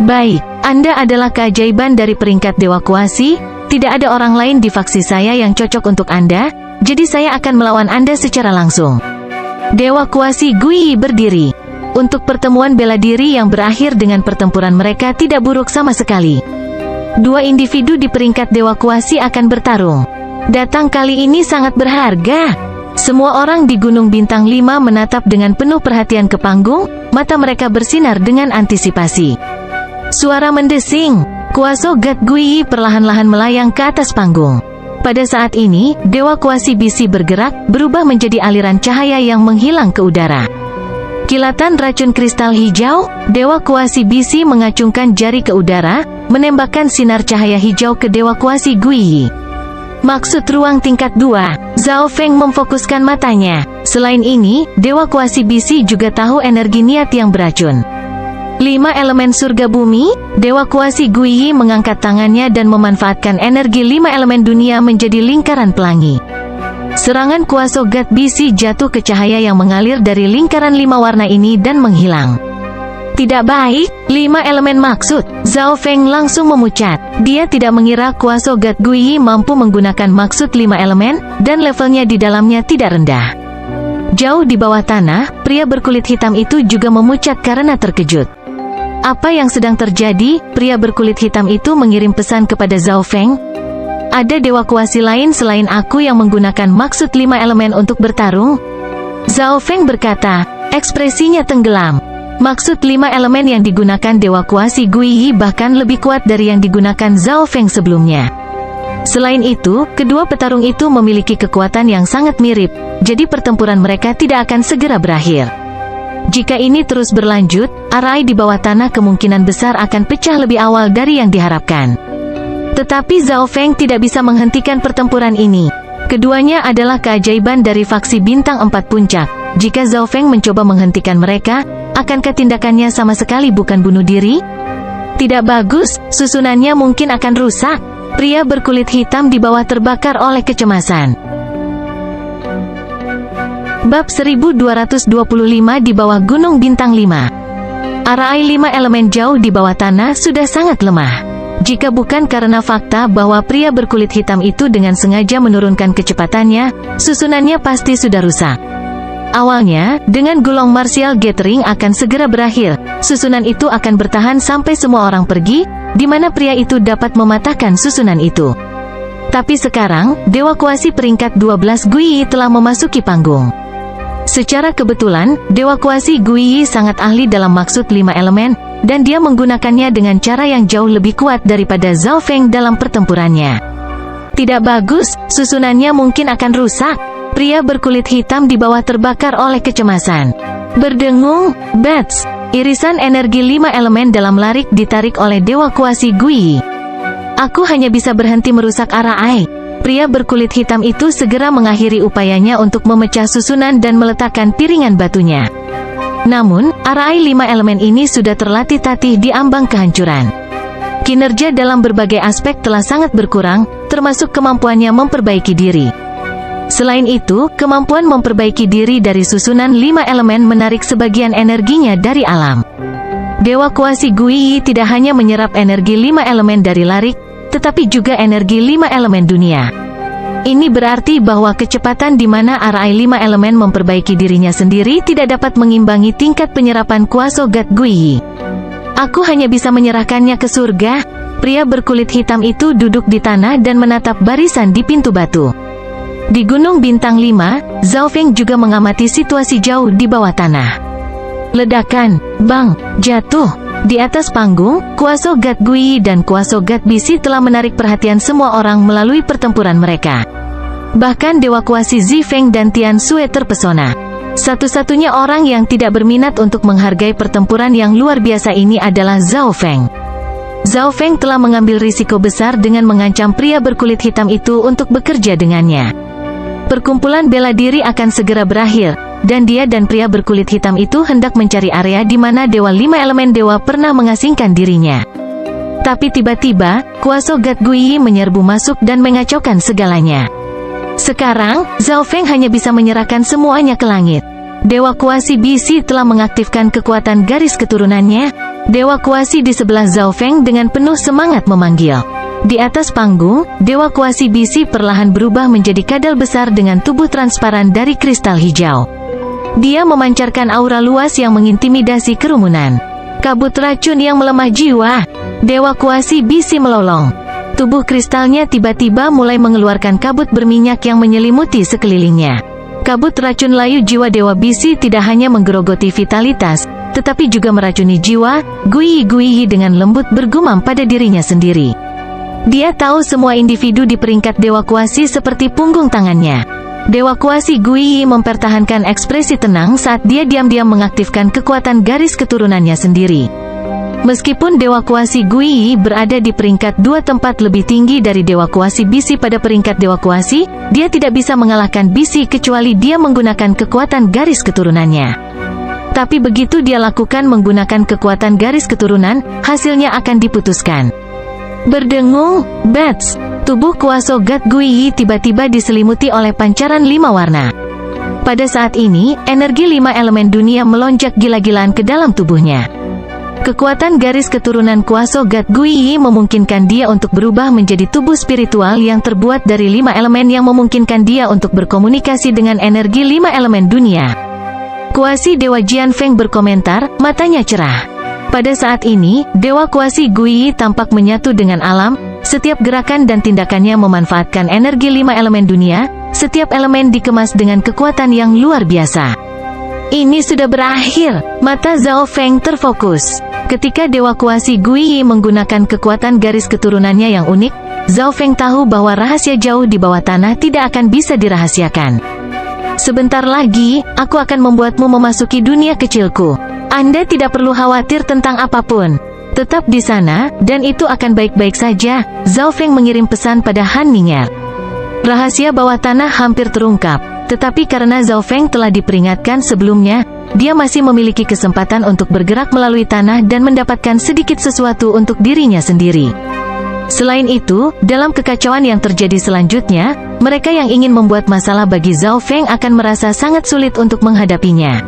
Baik, Anda adalah keajaiban dari peringkat Dewa Kuasi, tidak ada orang lain di faksi saya yang cocok untuk Anda, jadi saya akan melawan Anda secara langsung. Dewa Kuasi Guiyi berdiri. Untuk pertemuan bela diri yang berakhir dengan pertempuran mereka tidak buruk sama sekali. Dua individu di peringkat Dewa Kuasi akan bertarung. Datang kali ini sangat berharga. Semua orang di Gunung Bintang 5 menatap dengan penuh perhatian ke panggung, mata mereka bersinar dengan antisipasi. Suara mendesing, Kuaso God Guiyi perlahan-lahan melayang ke atas panggung. Pada saat ini, Dewa Kuasi Bisi bergerak, berubah menjadi aliran cahaya yang menghilang ke udara. Kilatan racun kristal hijau, Dewa Kuasi Bisi mengacungkan jari ke udara, menembakkan sinar cahaya hijau ke Dewa Kuasi Guiyi. Maksud ruang tingkat 2, Zhao Feng memfokuskan matanya. Selain ini, Dewa Kuasi Bisi juga tahu energi niat yang beracun. 5 elemen surga bumi, Dewa Kuasi Guiyi mengangkat tangannya dan memanfaatkan energi 5 elemen dunia menjadi lingkaran pelangi. Serangan Kuaso God Bisi jatuh ke cahaya yang mengalir dari lingkaran 5 warna ini dan menghilang. Tidak baik, 5 elemen maksud. Zhao Feng langsung memucat. Dia tidak mengira Kuaso God Guiyi mampu menggunakan maksud 5 elemen, dan levelnya di dalamnya tidak rendah. Jauh di bawah tanah, pria berkulit hitam itu juga memucat karena terkejut. Apa yang sedang terjadi? Pria berkulit hitam itu mengirim pesan kepada Zhao Feng. Ada dewa kuasi lain selain aku yang menggunakan maksud 5 elemen untuk bertarung? Zhao Feng berkata, ekspresinya tenggelam. Maksud 5 elemen yang digunakan Dewa Kuasi Guiyi bahkan lebih kuat dari yang digunakan Zhao Feng sebelumnya. Selain itu, kedua petarung itu memiliki kekuatan yang sangat mirip, jadi pertempuran mereka tidak akan segera berakhir. Jika ini terus berlanjut, arai di bawah tanah kemungkinan besar akan pecah lebih awal dari yang diharapkan. Tetapi Zhao Feng tidak bisa menghentikan pertempuran ini. Keduanya adalah keajaiban dari faksi Bintang 4 Puncak. Jika Zhao Feng mencoba menghentikan mereka, akankah tindakannya sama sekali bukan bunuh diri? Tidak bagus, susunannya mungkin akan rusak. Pria berkulit hitam di bawah terbakar oleh kecemasan. Bab 1225 di bawah Gunung Bintang 5. Arai 5 elemen jauh di bawah tanah sudah sangat lemah. Jika bukan karena fakta bahwa pria berkulit hitam itu dengan sengaja menurunkan kecepatannya, susunannya pasti sudah rusak. Awalnya, dengan Gulong Martial Gathering akan segera berakhir, susunan itu akan bertahan sampai semua orang pergi, di mana pria itu dapat mematahkan susunan itu. Tapi sekarang, Dewa Kuasi peringkat 12 Guiyi telah memasuki panggung. Secara kebetulan, Dewa Kuasi Guiyi sangat ahli dalam maksud 5 elemen, dan dia menggunakannya dengan cara yang jauh lebih kuat daripada Zhao Feng dalam pertempurannya. Tidak bagus, susunannya mungkin akan rusak. Pria berkulit hitam di bawah terbakar oleh kecemasan. Berdengung, bats, irisan energi 5 elemen dalam larik ditarik oleh Dewa Kuasi Guiyi. Aku hanya bisa berhenti merusak arai. Pria berkulit hitam itu segera mengakhiri upayanya untuk memecah susunan dan meletakkan piringan batunya. Namun, arai 5 elemen ini sudah terlatih-tatih di ambang kehancuran. Kinerja dalam berbagai aspek telah sangat berkurang, termasuk kemampuannya memperbaiki diri. Selain itu, kemampuan memperbaiki diri dari susunan 5 elemen menarik sebagian energinya dari alam. Dewa Kuasi Guiyi tidak hanya menyerap energi 5 elemen dari larik, tetapi juga energi 5 elemen dunia. Ini berarti bahwa kecepatan di mana arai 5 elemen memperbaiki dirinya sendiri tidak dapat mengimbangi tingkat penyerapan Kuaso God Guiyi. Aku hanya bisa menyerahkannya ke surga. Pria berkulit hitam itu duduk di tanah dan menatap barisan di pintu batu. Di Gunung Bintang 5, Zhao Feng juga mengamati situasi jauh di bawah tanah. Ledakan, bang, jatuh. Di atas panggung, Kuaso God Guiyi dan Kuaso God Bisi telah menarik perhatian semua orang melalui pertempuran mereka. Bahkan Dewa Kuasi Zifeng dan Tian Sue terpesona. Satu-satunya orang yang tidak berminat untuk menghargai pertempuran yang luar biasa ini adalah Zhao Feng. Zhao Feng telah mengambil risiko besar dengan mengancam pria berkulit hitam itu untuk bekerja dengannya. Perkumpulan bela diri akan segera berakhir, dan dia dan pria berkulit hitam itu hendak mencari area di mana Dewa 5 Elemen Dewa pernah mengasingkan dirinya. Tapi tiba-tiba, kuasa God Guiyi menyerbu masuk dan mengacaukan segalanya. Sekarang, Zhao Feng hanya bisa menyerahkan semuanya ke langit. Dewa Kuasi Bisi telah mengaktifkan kekuatan garis keturunannya. Dewa Kuasi di sebelah Zhao Feng dengan penuh semangat memanggil. Di atas panggung, Dewa Kuasi Bisi perlahan berubah menjadi kadal besar dengan tubuh transparan dari kristal hijau. Dia memancarkan aura luas yang mengintimidasi kerumunan. Kabut racun yang melemah jiwa. Dewa Kuasi Bisi melolong. Tubuh kristalnya tiba-tiba mulai mengeluarkan kabut berminyak yang menyelimuti sekelilingnya. Kabut racun layu jiwa Dewa Bisi tidak hanya menggerogoti vitalitas, tetapi juga meracuni jiwa. Guiyi dengan lembut bergumam pada dirinya sendiri. Dia tahu semua individu di peringkat Dewa Kuasi seperti punggung tangannya. Dewa Kuasi Guiyi mempertahankan ekspresi tenang saat dia diam-diam mengaktifkan kekuatan garis keturunannya sendiri. Meskipun Dewa Kuasi Guiyi berada di peringkat 2 tempat lebih tinggi dari Dewa Kuasi Bisi pada peringkat Dewa Kuasi, dia tidak bisa mengalahkan Bisi kecuali dia menggunakan kekuatan garis keturunannya. Tapi begitu dia lakukan menggunakan kekuatan garis keturunan, hasilnya akan diputuskan. Berdengung, bats, tubuh kuasa God Guiyi tiba-tiba diselimuti oleh pancaran 5 warna. Pada saat ini, energi 5 elemen dunia melonjak gila-gilaan ke dalam tubuhnya. Kekuatan garis keturunan kuasa God Guiyi memungkinkan dia untuk berubah menjadi tubuh spiritual yang terbuat dari 5 elemen yang memungkinkan dia untuk berkomunikasi dengan energi 5 elemen dunia. Kuasi Dewa Jian Feng berkomentar, matanya cerah. Pada saat ini, Dewa Kuasi Guiyi tampak menyatu dengan alam. Setiap gerakan dan tindakannya memanfaatkan energi 5 elemen dunia. Setiap elemen dikemas dengan kekuatan yang luar biasa. Ini sudah berakhir. Mata Zhao Feng terfokus. Ketika Dewa Kuasi Guiyi menggunakan kekuatan garis keturunannya yang unik, Zhao Feng tahu bahwa rahasia jauh di bawah tanah tidak akan bisa dirahasiakan. Sebentar lagi, aku akan membuatmu memasuki dunia kecilku. Anda tidak perlu khawatir tentang apapun. Tetap di sana, dan itu akan baik-baik saja. Zhao Feng mengirim pesan pada Han Ning'er. Rahasia bawah tanah hampir terungkap. Tetapi karena Zhao Feng telah diperingatkan sebelumnya, dia masih memiliki kesempatan untuk bergerak melalui tanah dan mendapatkan sedikit sesuatu untuk dirinya sendiri. Selain itu, dalam kekacauan yang terjadi selanjutnya, mereka yang ingin membuat masalah bagi Zhao Feng akan merasa sangat sulit untuk menghadapinya.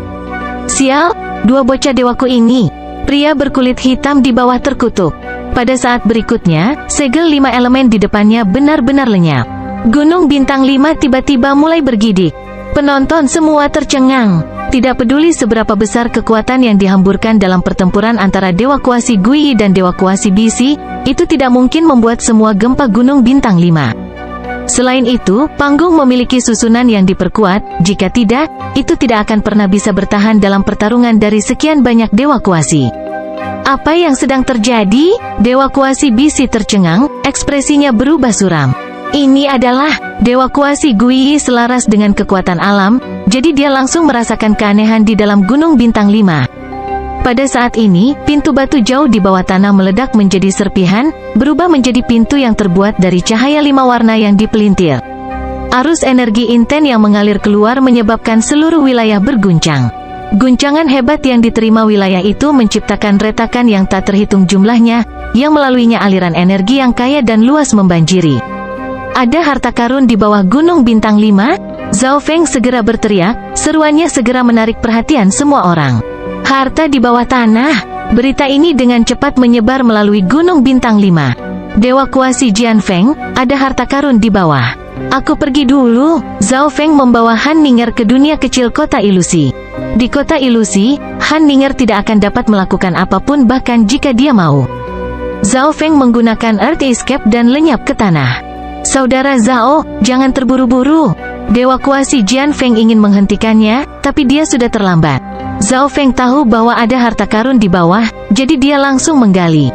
Sial, 2 bocah dewaku ini. Pria berkulit hitam di bawah terkutuk. Pada saat berikutnya, segel 5 elemen di depannya benar-benar lenyap. Gunung Bintang 5 tiba-tiba mulai bergidik. Penonton semua tercengang. Tidak peduli seberapa besar kekuatan yang dihamburkan dalam pertempuran antara Dewa Kuasi Guiyi dan Dewa Kuasi Bisi, itu tidak mungkin membuat semua gempa Gunung Bintang 5. Selain itu, panggung memiliki susunan yang diperkuat. Jika tidak, itu tidak akan pernah bisa bertahan dalam pertarungan dari sekian banyak Dewa Kuasi. Apa yang sedang terjadi? Dewa Kuasi Bisi tercengang, ekspresinya berubah suram. Ini adalah Dewa Kuasi Guiyi selaras dengan kekuatan alam, jadi dia langsung merasakan keanehan di dalam Gunung Bintang 5. Pada saat ini, pintu batu jauh di bawah tanah meledak menjadi serpihan, berubah menjadi pintu yang terbuat dari cahaya 5 warna yang dipelintir. Arus energi inten yang mengalir keluar menyebabkan seluruh wilayah berguncang. Guncangan hebat yang diterima wilayah itu menciptakan retakan yang tak terhitung jumlahnya, yang melaluinya aliran energi yang kaya dan luas membanjiri. Ada harta karun di bawah Gunung Bintang 5? Zhao Feng segera berteriak, seruannya segera menarik perhatian semua orang. Harta di bawah tanah. Berita ini dengan cepat menyebar melalui Gunung Bintang 5. Dewa Kuasi Jian Feng, ada harta karun di bawah. Aku pergi dulu. Zhao Feng membawa Han Ning'er ke dunia kecil kota ilusi. Di kota ilusi, Han Ning'er tidak akan dapat melakukan apapun bahkan jika dia mau. Zhao Feng menggunakan Earth Escape dan lenyap ke tanah. Saudara Zhao, jangan terburu-buru. Dewa Kuasi Jian Feng ingin menghentikannya, tapi dia sudah terlambat. Zhao Feng tahu bahwa ada harta karun di bawah, jadi dia langsung menggali.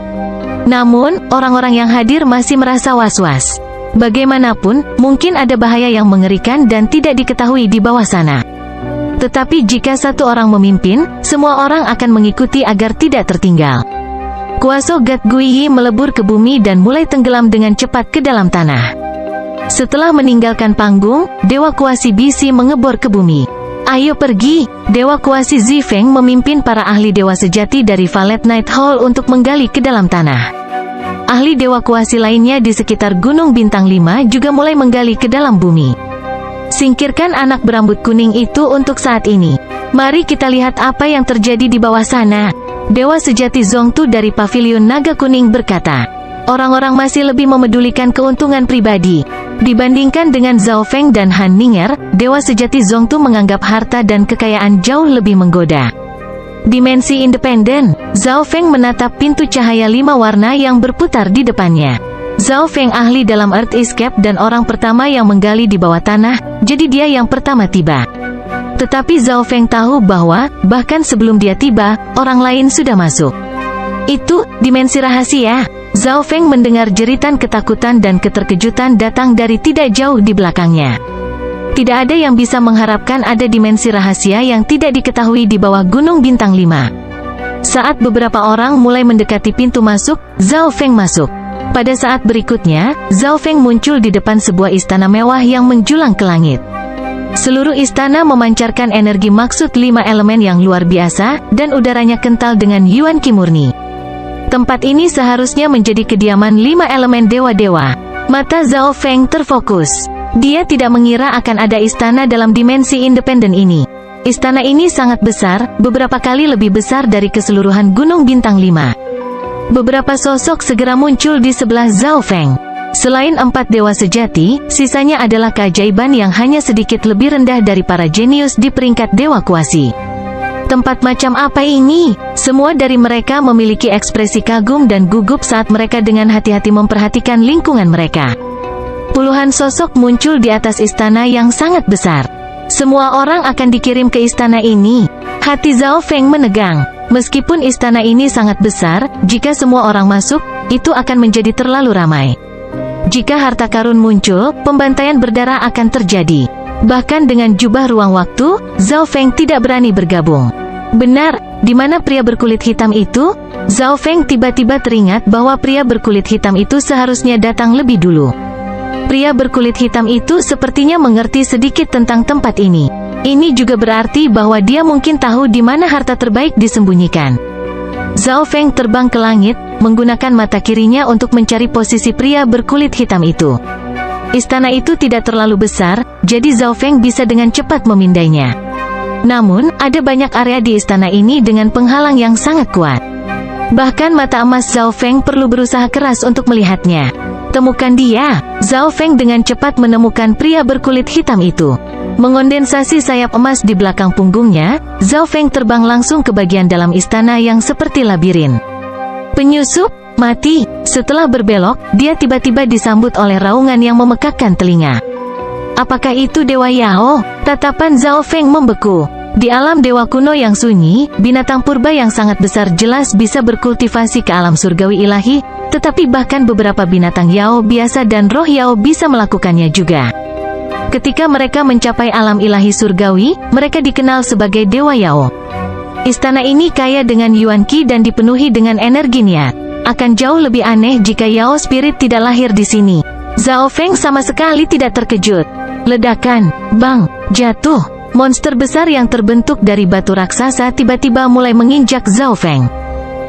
Namun, orang-orang yang hadir masih merasa was-was. Bagaimanapun, mungkin ada bahaya yang mengerikan dan tidak diketahui di bawah sana. Tetapi jika satu orang memimpin, semua orang akan mengikuti agar tidak tertinggal. Kuasa God Guiyi melebur ke bumi dan mulai tenggelam dengan cepat ke dalam tanah. Setelah meninggalkan panggung, Dewa Kuasi Bisi mengebor ke bumi. Ayo pergi. Dewa Kuasi Zifeng memimpin para ahli dewa sejati dari Valet Night Hall untuk menggali ke dalam tanah. ahli dewa kuasi lainnya di sekitar Gunung Bintang 5 juga mulai menggali ke dalam bumi. Singkirkan anak berambut kuning itu untuk saat ini. Mari kita lihat apa yang terjadi di bawah sana. Dewa sejati Zongtu dari Paviliun Naga Kuning berkata, orang-orang masih lebih memedulikan keuntungan pribadi. Dibandingkan dengan Zhao Feng dan Han Ning'er, Dewa sejati Zongtu menganggap harta dan kekayaan jauh lebih menggoda. Dimensi independen, Zhao Feng menatap pintu cahaya 5 warna yang berputar di depannya. Zhao Feng ahli dalam Earth Escape dan orang pertama yang menggali di bawah tanah, jadi dia yang pertama tiba. Tetapi Zhao Feng tahu bahwa, bahkan sebelum dia tiba, orang lain sudah masuk. Itu, dimensi rahasia. Zhao Feng mendengar jeritan ketakutan dan keterkejutan datang dari tidak jauh di belakangnya. Tidak ada yang bisa mengharapkan ada dimensi rahasia yang tidak diketahui di bawah Gunung Bintang 5. Saat beberapa orang mulai mendekati pintu masuk, Zhao Feng masuk. Pada saat berikutnya, Zhao Feng muncul di depan sebuah istana mewah yang menjulang ke langit. Seluruh istana memancarkan energi maksud 5 elemen yang luar biasa, dan udaranya kental dengan Yuan Qi murni. Tempat ini seharusnya menjadi kediaman 5 elemen dewa-dewa. Mata Zhao Feng terfokus. Dia tidak mengira akan ada istana dalam dimensi independen ini. Istana ini sangat besar, beberapa kali lebih besar dari keseluruhan Gunung Bintang 5. Beberapa sosok segera muncul di sebelah Zhao Feng. Selain 4 dewa sejati, sisanya adalah keajaiban yang hanya sedikit lebih rendah dari para jenius di peringkat dewa kuasi. Tempat macam apa ini? Semua dari mereka memiliki ekspresi kagum dan gugup saat mereka dengan hati-hati memperhatikan lingkungan mereka. Puluhan sosok muncul di atas istana yang sangat besar. Semua orang akan dikirim ke istana ini. Hati Zhao Feng menegang. Meskipun istana ini sangat besar, jika semua orang masuk, itu akan menjadi terlalu ramai. Jika harta karun muncul, pembantaian berdarah akan terjadi. Bahkan dengan jubah ruang waktu, Zhao Feng tidak berani bergabung. Benar, di mana pria berkulit hitam itu? Zhao Feng tiba-tiba teringat bahwa pria berkulit hitam itu seharusnya datang lebih dulu. Pria berkulit hitam itu sepertinya mengerti sedikit tentang tempat ini. Ini juga berarti bahwa dia mungkin tahu di mana harta terbaik disembunyikan. Zhao Feng terbang ke langit, menggunakan mata kirinya untuk mencari posisi pria berkulit hitam itu. Istana itu tidak terlalu besar, jadi Zhao Feng bisa dengan cepat memindainya. Namun, ada banyak area di istana ini dengan penghalang yang sangat kuat. Bahkan mata emas Zhao Feng perlu berusaha keras untuk melihatnya. Temukan dia. Zhao Feng dengan cepat menemukan pria berkulit hitam itu. Mengondensasi sayap emas di belakang punggungnya, Zhao Feng terbang langsung ke bagian dalam istana yang seperti labirin. Penyusup, mati. Setelah berbelok, dia tiba-tiba disambut oleh raungan yang memekakkan telinga. Apakah itu Dewa Yao? Tatapan Zhao Feng membeku. Di alam dewa kuno yang sunyi, binatang purba yang sangat besar jelas bisa berkultivasi ke alam surgawi ilahi, tetapi bahkan beberapa binatang Yao biasa dan roh Yao bisa melakukannya juga. Ketika mereka mencapai alam ilahi surgawi, mereka dikenal sebagai Dewa Yao. Istana ini kaya dengan Yuan Qi dan dipenuhi dengan energi niat. Akan jauh lebih aneh jika Yao Spirit tidak lahir di sini. Zhao Feng sama sekali tidak terkejut. Ledakan, bang, jatuh. Monster besar yang terbentuk dari batu raksasa tiba-tiba mulai menginjak Zhao Feng.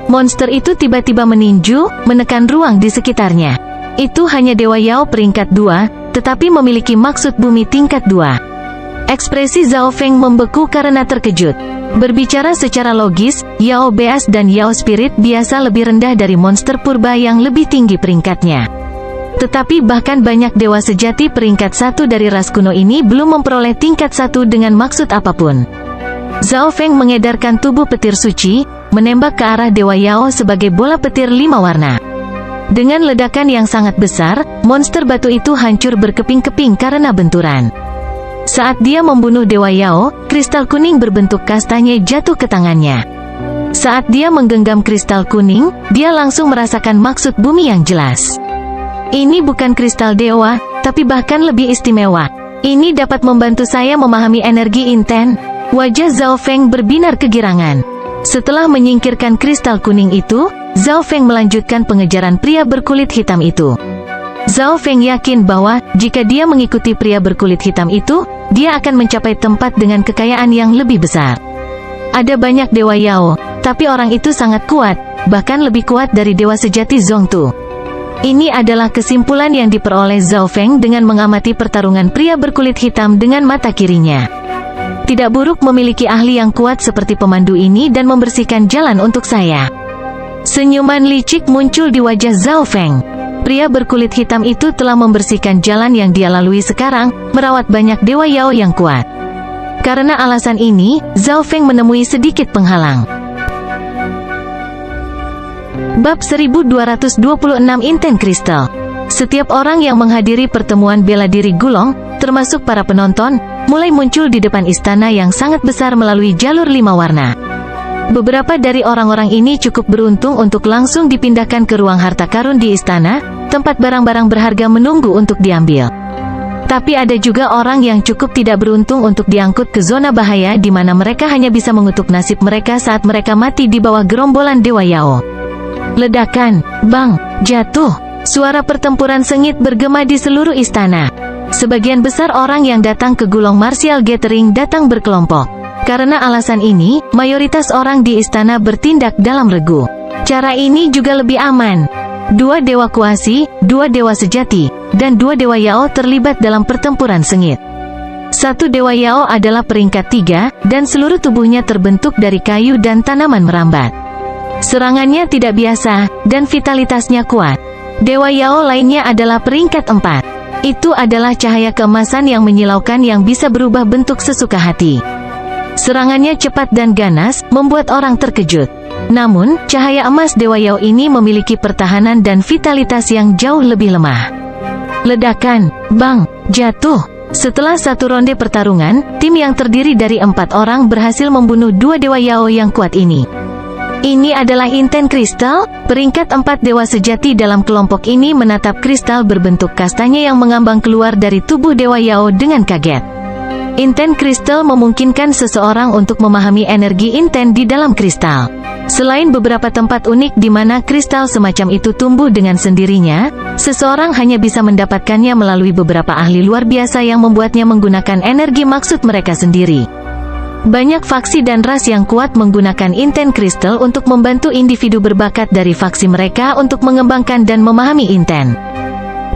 Monster itu tiba-tiba meninju, menekan ruang di sekitarnya. Itu hanya Dewa Yao peringkat 2, tetapi memiliki maksud bumi tingkat 2. Ekspresi Zhao Feng membeku karena terkejut. Berbicara secara logis, Yao Beas dan Yao Spirit biasa lebih rendah dari monster purba yang lebih tinggi peringkatnya. Tetapi bahkan banyak dewa sejati peringkat 1 dari ras kuno ini belum memperoleh tingkat 1 dengan maksud apapun. Zhao Feng mengedarkan tubuh petir suci, menembak ke arah Dewa Yao sebagai bola petir 5 warna. Dengan ledakan yang sangat besar, monster batu itu hancur berkeping-keping karena benturan. Saat dia membunuh Dewa Yao, kristal kuning berbentuk kastanya jatuh ke tangannya. Saat dia menggenggam kristal kuning, dia langsung merasakan maksud bumi yang jelas. Ini bukan kristal dewa, tapi bahkan lebih istimewa. Ini dapat membantu saya memahami energi inten. Wajah Zhao Feng berbinar kegirangan. Setelah menyingkirkan kristal kuning itu, Zhao Feng melanjutkan pengejaran pria berkulit hitam itu. Zhao Feng yakin bahwa, jika dia mengikuti pria berkulit hitam itu, dia akan mencapai tempat dengan kekayaan yang lebih besar. Ada banyak Dewa Yao, tapi orang itu sangat kuat, bahkan lebih kuat dari Dewa sejati Zongtu. Ini adalah kesimpulan yang diperoleh Zhao Feng dengan mengamati pertarungan pria berkulit hitam dengan mata kirinya. Tidak buruk memiliki ahli yang kuat seperti pemandu ini dan membersihkan jalan untuk saya. Senyuman licik muncul di wajah Zhao Feng. Pria berkulit hitam itu telah membersihkan jalan yang dia lalui sekarang, merawat banyak dewa Yao yang kuat. Karena alasan ini, Zhao Feng menemui sedikit penghalang. Bab 1226 Inten Kristal. Setiap orang yang menghadiri pertemuan bela diri Gulong, termasuk para penonton, mulai muncul di depan istana yang sangat besar melalui jalur 5 warna. Beberapa dari orang-orang ini cukup beruntung untuk langsung dipindahkan ke ruang harta karun di istana, tempat barang-barang berharga menunggu untuk diambil. Tapi ada juga orang yang cukup tidak beruntung untuk diangkut ke zona bahaya di mana mereka hanya bisa mengutuk nasib mereka saat mereka mati di bawah gerombolan Dewa Yao. Ledakan, bang, jatuh. Suara pertempuran sengit bergema di seluruh istana. Sebagian besar orang yang datang ke Gulong Martial Gathering datang berkelompok. Karena alasan ini, mayoritas orang di istana bertindak dalam regu. Cara ini juga lebih aman. 2 dewa kuasi, 2 dewa sejati, dan 2 dewa Yao terlibat dalam pertempuran sengit. 1 dewa Yao adalah peringkat 3, dan seluruh tubuhnya terbentuk dari kayu dan tanaman merambat. Serangannya tidak biasa, dan vitalitasnya kuat. Dewa Yao lainnya adalah peringkat 4. Itu adalah cahaya keemasan yang menyilaukan yang bisa berubah bentuk sesuka hati. Serangannya cepat dan ganas, membuat orang terkejut. Namun, cahaya emas Dewa Yao ini memiliki pertahanan dan vitalitas yang jauh lebih lemah. Ledakan, bang, jatuh. Setelah 1 ronde pertarungan, tim yang terdiri dari 4 orang berhasil membunuh 2 Dewa Yao yang kuat ini. Ini adalah Inten Kristal. Peringkat 4 dewa sejati dalam kelompok ini menatap kristal berbentuk kastanya yang mengambang keluar dari tubuh Dewa Yao dengan kaget. Inten Kristal memungkinkan seseorang untuk memahami energi inten di dalam kristal. Selain beberapa tempat unik di mana kristal semacam itu tumbuh dengan sendirinya, seseorang hanya bisa mendapatkannya melalui beberapa ahli luar biasa yang membuatnya menggunakan energi maksud mereka sendiri. Banyak faksi dan ras yang kuat menggunakan Inten Kristal untuk membantu individu berbakat dari faksi mereka untuk mengembangkan dan memahami inten.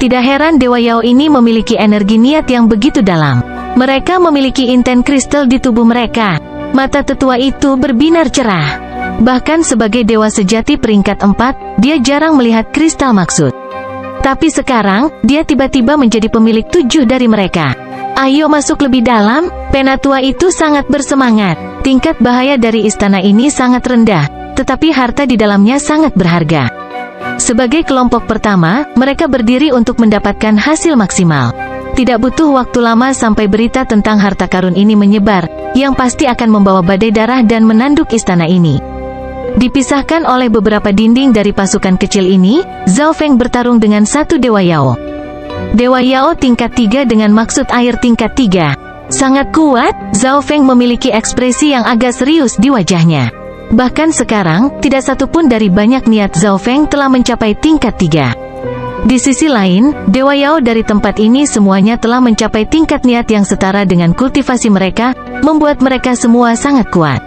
Tidak heran Dewa Yao ini memiliki energi niat yang begitu dalam. Mereka memiliki Inten Kristal di tubuh mereka. Mata tetua itu berbinar cerah. Bahkan sebagai dewa sejati peringkat 4, dia jarang melihat kristal maksud. Tapi sekarang, dia tiba-tiba menjadi pemilik 7 dari mereka. Ayo masuk lebih dalam. Penatua itu sangat bersemangat. Tingkat bahaya dari istana ini sangat rendah, tetapi harta di dalamnya sangat berharga. Sebagai kelompok pertama, mereka berdiri untuk mendapatkan hasil maksimal. Tidak butuh waktu lama sampai berita tentang harta karun ini menyebar, yang pasti akan membawa badai darah dan menanduk istana ini. Dipisahkan oleh beberapa dinding dari pasukan kecil ini, Zhao Feng bertarung dengan 1 Dewa Yao. Dewa Yao tingkat 3 dengan maksud air tingkat 3. Sangat kuat, Zhao Feng memiliki ekspresi yang agak serius di wajahnya. Bahkan sekarang, tidak satupun dari banyak niat Zhao Feng telah mencapai tingkat 3. Di sisi lain, Dewa Yao dari tempat ini semuanya telah mencapai tingkat niat yang setara dengan kultivasi mereka, membuat mereka semua sangat kuat.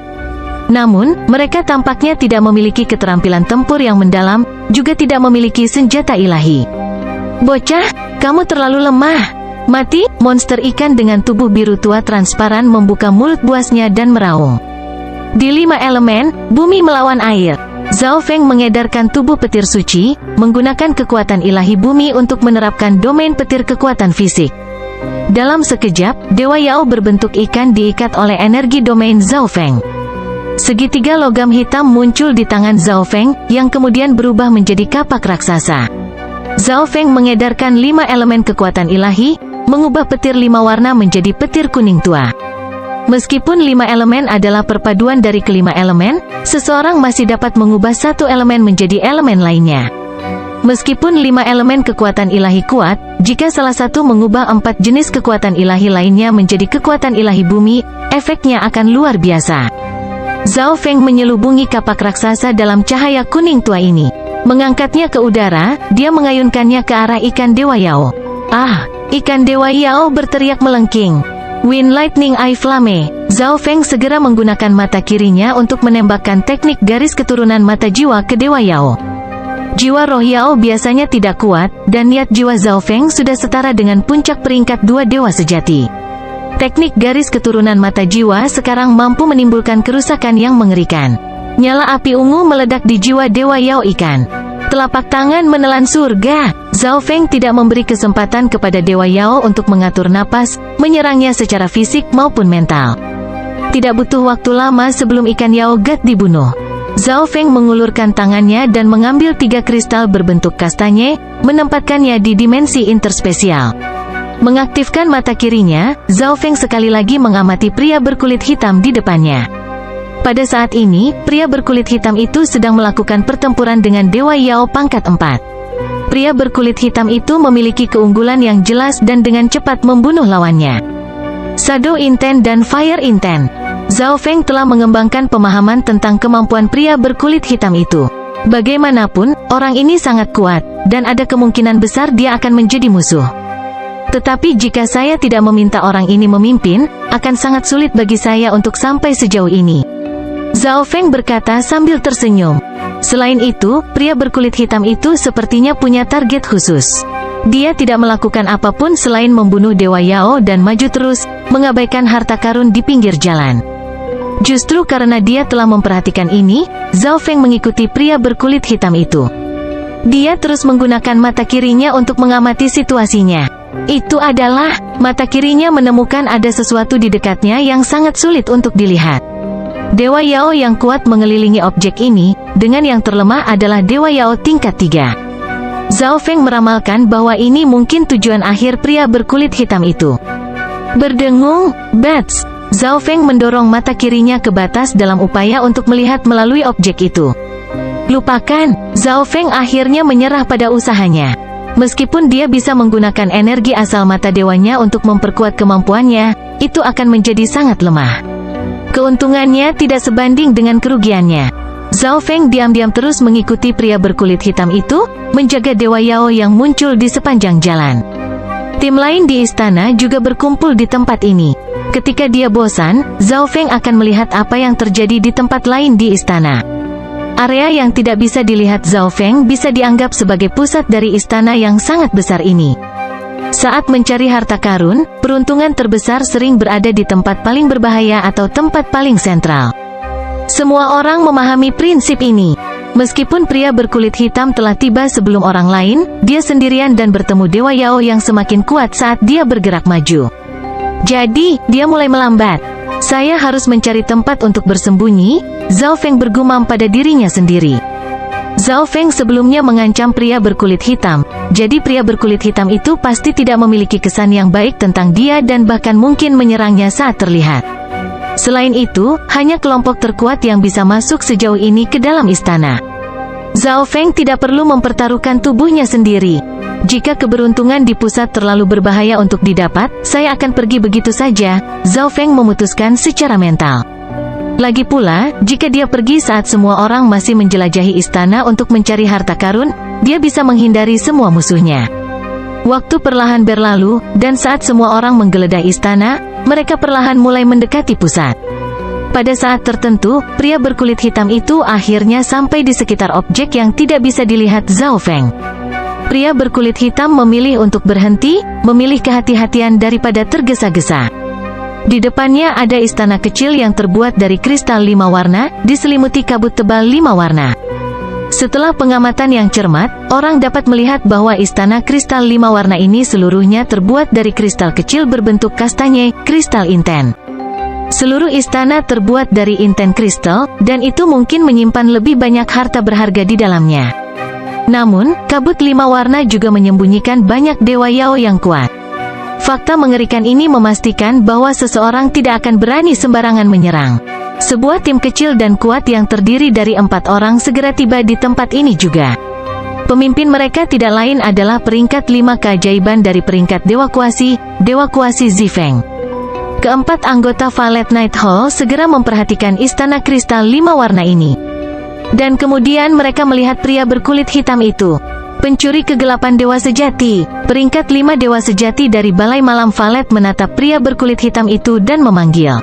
Namun, mereka tampaknya tidak memiliki keterampilan tempur yang mendalam, juga tidak memiliki senjata ilahi. Bocah, kamu terlalu lemah. Mati. Monster ikan dengan tubuh biru tua transparan membuka mulut buasnya dan meraung. Di 5 elemen, bumi melawan air. Zhao Feng mengedarkan tubuh petir suci, menggunakan kekuatan ilahi bumi untuk menerapkan domain petir kekuatan fisik. Dalam sekejap, Dewa Yao berbentuk ikan diikat oleh energi domain Zhao Feng. Segitiga logam hitam muncul di tangan Zhao Feng, yang kemudian berubah menjadi kapak raksasa. Zhao Feng mengedarkan 5 elemen kekuatan ilahi, mengubah petir 5 warna menjadi petir kuning tua. Meskipun 5 elemen adalah perpaduan dari kelima elemen, seseorang masih dapat mengubah 1 elemen menjadi elemen lainnya. Meskipun 5 elemen kekuatan ilahi kuat, jika salah satu mengubah 4 jenis kekuatan ilahi lainnya menjadi kekuatan ilahi bumi, efeknya akan luar biasa. Zhao Feng menyelubungi kapak raksasa dalam cahaya kuning tua ini. Mengangkatnya ke udara, dia mengayunkannya ke arah ikan Dewa Yao. Ah! Ikan Dewa Yao berteriak melengking. Wind Lightning Eye Flame. Zhao Feng segera menggunakan mata kirinya untuk menembakkan teknik garis keturunan mata jiwa ke Dewa Yao. Jiwa roh Yao biasanya tidak kuat, dan niat jiwa Zhao Feng sudah setara dengan puncak peringkat 2 dewa sejati. Teknik garis keturunan mata jiwa sekarang mampu menimbulkan kerusakan yang mengerikan. Nyala api ungu meledak di jiwa dewa Yao ikan. Telapak tangan menelan surga. Zhao Feng tidak memberi kesempatan kepada dewa Yao untuk mengatur napas, menyerangnya secara fisik maupun mental. Tidak butuh waktu lama sebelum ikan Yao Gat dibunuh. Zhao Feng mengulurkan tangannya dan mengambil 3 kristal berbentuk kastanye, menempatkannya di dimensi interspesial. Mengaktifkan mata kirinya, Zhao Feng sekali lagi mengamati pria berkulit hitam di depannya. Pada saat ini, pria berkulit hitam itu sedang melakukan pertempuran dengan Dewa Yao pangkat 4. Pria berkulit hitam itu memiliki keunggulan yang jelas dan dengan cepat membunuh lawannya. Shadow Intent dan Fire Intent. Zhao Feng telah mengembangkan pemahaman tentang kemampuan pria berkulit hitam itu. Bagaimanapun, orang ini sangat kuat, dan ada kemungkinan besar dia akan menjadi musuh. Tetapi jika saya tidak meminta orang ini memimpin, akan sangat sulit bagi saya untuk sampai sejauh ini. Zhao Feng berkata sambil tersenyum. Selain itu, pria berkulit hitam itu sepertinya punya target khusus. Dia tidak melakukan apapun selain membunuh Dewa Yao dan maju terus, mengabaikan harta karun di pinggir jalan. Justru karena dia telah memperhatikan ini, Zhao Feng mengikuti pria berkulit hitam itu. Dia terus menggunakan mata kirinya untuk mengamati situasinya. Itu adalah, mata kirinya menemukan ada sesuatu di dekatnya yang sangat sulit untuk dilihat. Dewa Yao yang kuat mengelilingi objek ini, dengan yang terlemah adalah Dewa Yao tingkat 3. Zhao Feng meramalkan bahwa ini mungkin tujuan akhir pria berkulit hitam itu. Berdengung, bats. Zhao Feng mendorong mata kirinya ke batas dalam upaya untuk melihat melalui objek itu. Lupakan, Zhao Feng akhirnya menyerah pada usahanya. Meskipun dia bisa menggunakan energi asal mata dewanya untuk memperkuat kemampuannya, itu akan menjadi sangat lemah. Keuntungannya tidak sebanding dengan kerugiannya. Zhao Feng diam-diam terus mengikuti pria berkulit hitam itu, menjaga Dewa Yao yang muncul di sepanjang jalan. Tim lain di istana juga berkumpul di tempat ini. Ketika dia bosan, Zhao Feng akan melihat apa yang terjadi di tempat lain di istana. Area yang tidak bisa dilihat Zhao Feng bisa dianggap sebagai pusat dari istana yang sangat besar ini. Saat mencari harta karun, peruntungan terbesar sering berada di tempat paling berbahaya atau tempat paling sentral. Semua orang memahami prinsip ini. Meskipun pria berkulit hitam telah tiba sebelum orang lain, dia sendirian dan bertemu Dewa Yao yang semakin kuat saat dia bergerak maju. Jadi, dia mulai melambat. Saya harus mencari tempat untuk bersembunyi, Zhao Feng bergumam pada dirinya sendiri. Zhao Feng sebelumnya mengancam pria berkulit hitam, jadi pria berkulit hitam itu pasti tidak memiliki kesan yang baik tentang dia dan bahkan mungkin menyerangnya saat terlihat. Selain itu, hanya kelompok terkuat yang bisa masuk sejauh ini ke dalam istana. Zhao Feng tidak perlu mempertaruhkan tubuhnya sendiri. Jika keberuntungan di pusat terlalu berbahaya untuk didapat, saya akan pergi begitu saja, Zhao Feng memutuskan secara mental. Lagi pula, jika dia pergi saat semua orang masih menjelajahi istana untuk mencari harta karun, dia bisa menghindari semua musuhnya. Waktu perlahan berlalu, dan saat semua orang menggeledah istana, mereka perlahan mulai mendekati pusat. Pada saat tertentu, pria berkulit hitam itu akhirnya sampai di sekitar objek yang tidak bisa dilihat Zhao Feng. Pria berkulit hitam memilih untuk berhenti, memilih kehati-hatian daripada tergesa-gesa. Di depannya ada istana kecil yang terbuat dari kristal 5 warna, diselimuti kabut tebal 5 warna. Setelah pengamatan yang cermat, orang dapat melihat bahwa istana kristal 5 warna ini seluruhnya terbuat dari kristal kecil berbentuk kastanye, kristal inten. Seluruh istana terbuat dari inten kristal, dan itu mungkin menyimpan lebih banyak harta berharga di dalamnya. Namun, kabut 5 warna juga menyembunyikan banyak Dewa Yao yang kuat. Fakta mengerikan ini memastikan bahwa seseorang tidak akan berani sembarangan menyerang. Sebuah tim kecil dan kuat yang terdiri dari 4 orang segera tiba di tempat ini juga. Pemimpin mereka tidak lain adalah peringkat 5 keajaiban dari peringkat Dewa Kuasi Zifeng. Keempat anggota Valet Night Hall segera memperhatikan istana kristal 5 warna ini. Dan kemudian mereka melihat pria berkulit hitam itu. Pencuri kegelapan dewa sejati. Peringkat 5 dewa sejati dari Balai Malam Valet menatap pria berkulit hitam itu dan memanggil.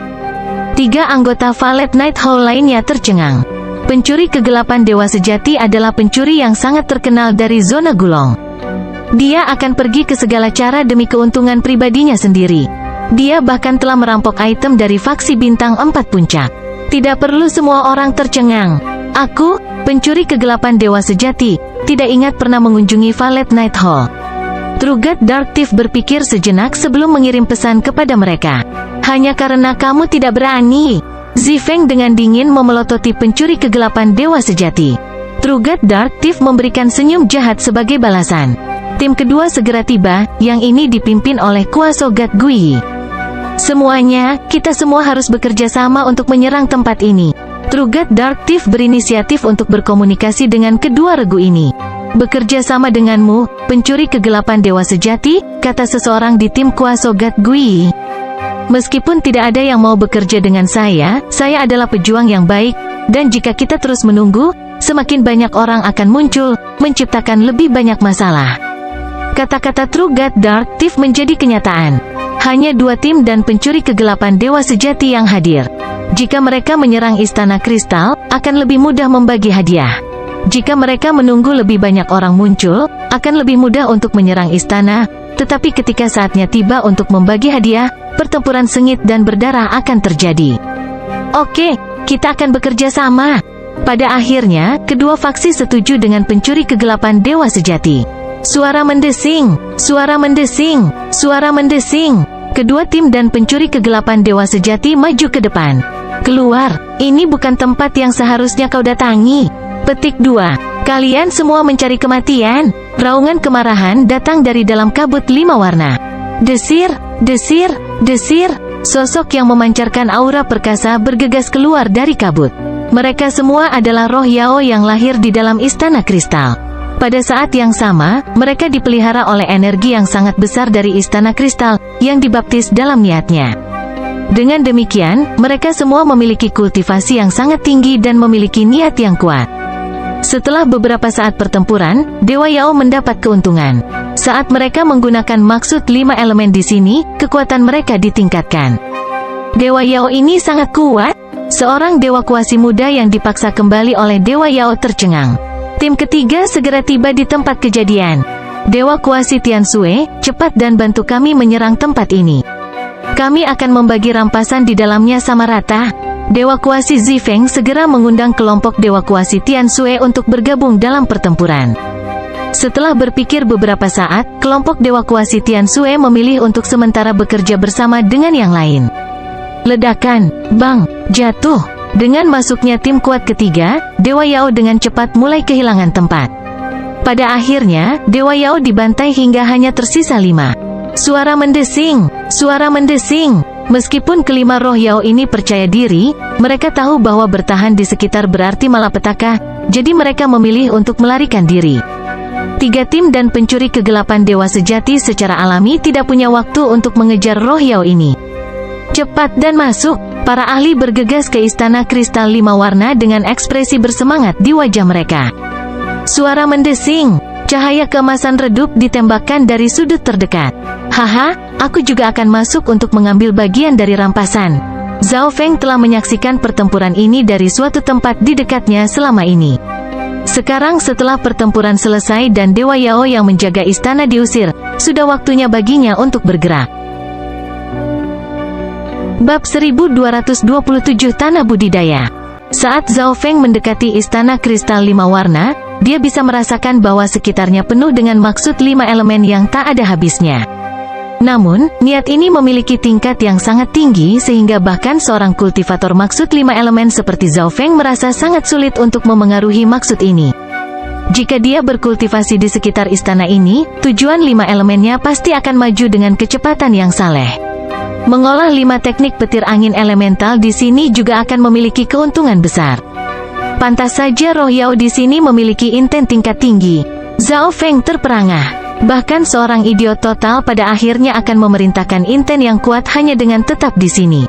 3 anggota Valet Night Hall lainnya tercengang. Pencuri kegelapan dewa sejati adalah pencuri yang sangat terkenal dari zona Gulong. Dia akan pergi ke segala cara demi keuntungan pribadinya sendiri. Dia bahkan telah merampok item dari faksi bintang 4 puncak. Tidak perlu semua orang tercengang. Aku, pencuri kegelapan dewa sejati, tidak ingat pernah mengunjungi Valet Night Hall. Trugat Dark Thief berpikir sejenak sebelum mengirim pesan kepada mereka. Hanya karena kamu tidak berani. Zifeng dengan dingin memelototi pencuri kegelapan dewa sejati. Trugat Dark Thief memberikan senyum jahat sebagai balasan. Tim kedua segera tiba, yang ini dipimpin oleh Kuasogat Gui. Semuanya, kita semua harus bekerja sama untuk menyerang tempat ini. Trugat Dark Thief berinisiatif untuk berkomunikasi dengan kedua regu ini. Bekerja sama denganmu, pencuri kegelapan dewa sejati, kata seseorang di tim Kuasogat Gui. Meskipun tidak ada yang mau bekerja dengan saya adalah pejuang yang baik, dan jika kita terus menunggu, semakin banyak orang akan muncul, menciptakan lebih banyak masalah. Kata-kata Trugat Dark Thief menjadi kenyataan. Hanya 2 tim dan pencuri kegelapan dewa sejati yang hadir. Jika mereka menyerang Istana Kristal, akan lebih mudah membagi hadiah. Jika mereka menunggu lebih banyak orang muncul, akan lebih mudah untuk menyerang istana. Tetapi ketika saatnya tiba untuk membagi hadiah, pertempuran sengit dan berdarah akan terjadi. Oke, kita akan bekerja sama. Pada akhirnya, kedua faksi setuju dengan pencuri kegelapan dewa sejati. Suara mendesing, suara mendesing, suara mendesing. Kedua tim dan pencuri kegelapan dewa sejati maju ke depan. Keluar, ini bukan tempat yang seharusnya kau datangi. Petik 2. Kalian semua mencari kematian. Raungan kemarahan datang dari dalam kabut 5 warna. Desir, desir, desir. Sosok yang memancarkan aura perkasa bergegas keluar dari kabut. Mereka semua adalah roh Yao yang lahir di dalam Istana Kristal. Pada saat yang sama, mereka dipelihara oleh energi yang sangat besar dari Istana Kristal, yang dibaptis dalam niatnya. Dengan demikian, mereka semua memiliki kultivasi yang sangat tinggi dan memiliki niat yang kuat. Setelah beberapa saat pertempuran, Dewa Yao mendapat keuntungan. Saat mereka menggunakan maksud 5 elemen di sini, kekuatan mereka ditingkatkan. Dewa Yao ini sangat kuat. Seorang dewa kuasi muda yang dipaksa kembali oleh Dewa Yao tercengang. Tim ketiga segera tiba di tempat kejadian. Dewa kuasi Tiansue, cepat dan bantu kami menyerang tempat ini. Kami akan membagi rampasan di dalamnya sama rata. Dewa kuasi Zifeng segera mengundang kelompok Dewa kuasi Tiansue untuk bergabung dalam pertempuran. Setelah berpikir beberapa saat, kelompok Dewa kuasi Tiansue memilih untuk sementara bekerja bersama dengan yang lain. Ledakan, bang, jatuh. Dengan masuknya tim kuat ketiga, Dewa Yao dengan cepat mulai kehilangan tempat. Pada akhirnya, Dewa Yao dibantai hingga hanya tersisa 5. Suara mendesing, suara mendesing. Meskipun kelima roh Yao ini percaya diri, mereka tahu bahwa bertahan di sekitar berarti malapetaka, jadi mereka memilih untuk melarikan diri. 3 tim dan pencuri kegelapan dewa sejati secara alami tidak punya waktu untuk mengejar roh Yao ini. Cepat dan masuk. Para ahli bergegas ke Istana Kristal 5 warna dengan ekspresi bersemangat di wajah mereka. Suara mendesing. Cahaya keemasan redup ditembakkan dari sudut terdekat. Haha, aku juga akan masuk untuk mengambil bagian dari rampasan. Zhao Feng telah menyaksikan pertempuran ini dari suatu tempat di dekatnya selama ini. Sekarang setelah pertempuran selesai dan Dewa Yao yang menjaga istana diusir, sudah waktunya baginya untuk bergerak. Bab 1227 Tanah Budidaya. Saat Zhao Feng mendekati Istana Kristal 5 warna, dia bisa merasakan bahwa sekitarnya penuh dengan maksud 5 elemen yang tak ada habisnya. Namun, niat ini memiliki tingkat yang sangat tinggi sehingga bahkan seorang kultivator maksud 5 elemen seperti Zhao Feng merasa sangat sulit untuk memengaruhi maksud ini. Jika dia berkultivasi di sekitar istana ini, tujuan 5 elemennya pasti akan maju dengan kecepatan yang saleh. Mengolah 5 teknik petir angin elemental di sini juga akan memiliki keuntungan besar. Pantas saja roh Yao di sini memiliki inten tingkat tinggi. Zhao Feng terperangah. Bahkan seorang idiot total pada akhirnya akan memerintahkan inten yang kuat hanya dengan tetap di sini.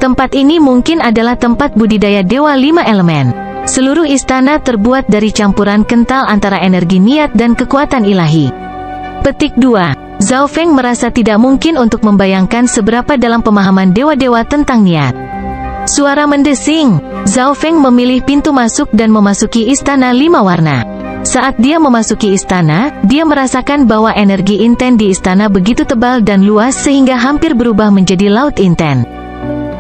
Tempat ini mungkin adalah tempat budidaya dewa 5 elemen. Seluruh istana terbuat dari campuran kental antara energi niat dan kekuatan ilahi. Petik 2. Zhao Feng merasa tidak mungkin untuk membayangkan seberapa dalam pemahaman dewa-dewa tentang niat. Suara mendesing. Zhao Feng memilih pintu masuk dan memasuki istana 5 warna. Saat dia memasuki istana, dia merasakan bahwa energi inten di istana begitu tebal dan luas sehingga hampir berubah menjadi laut inten.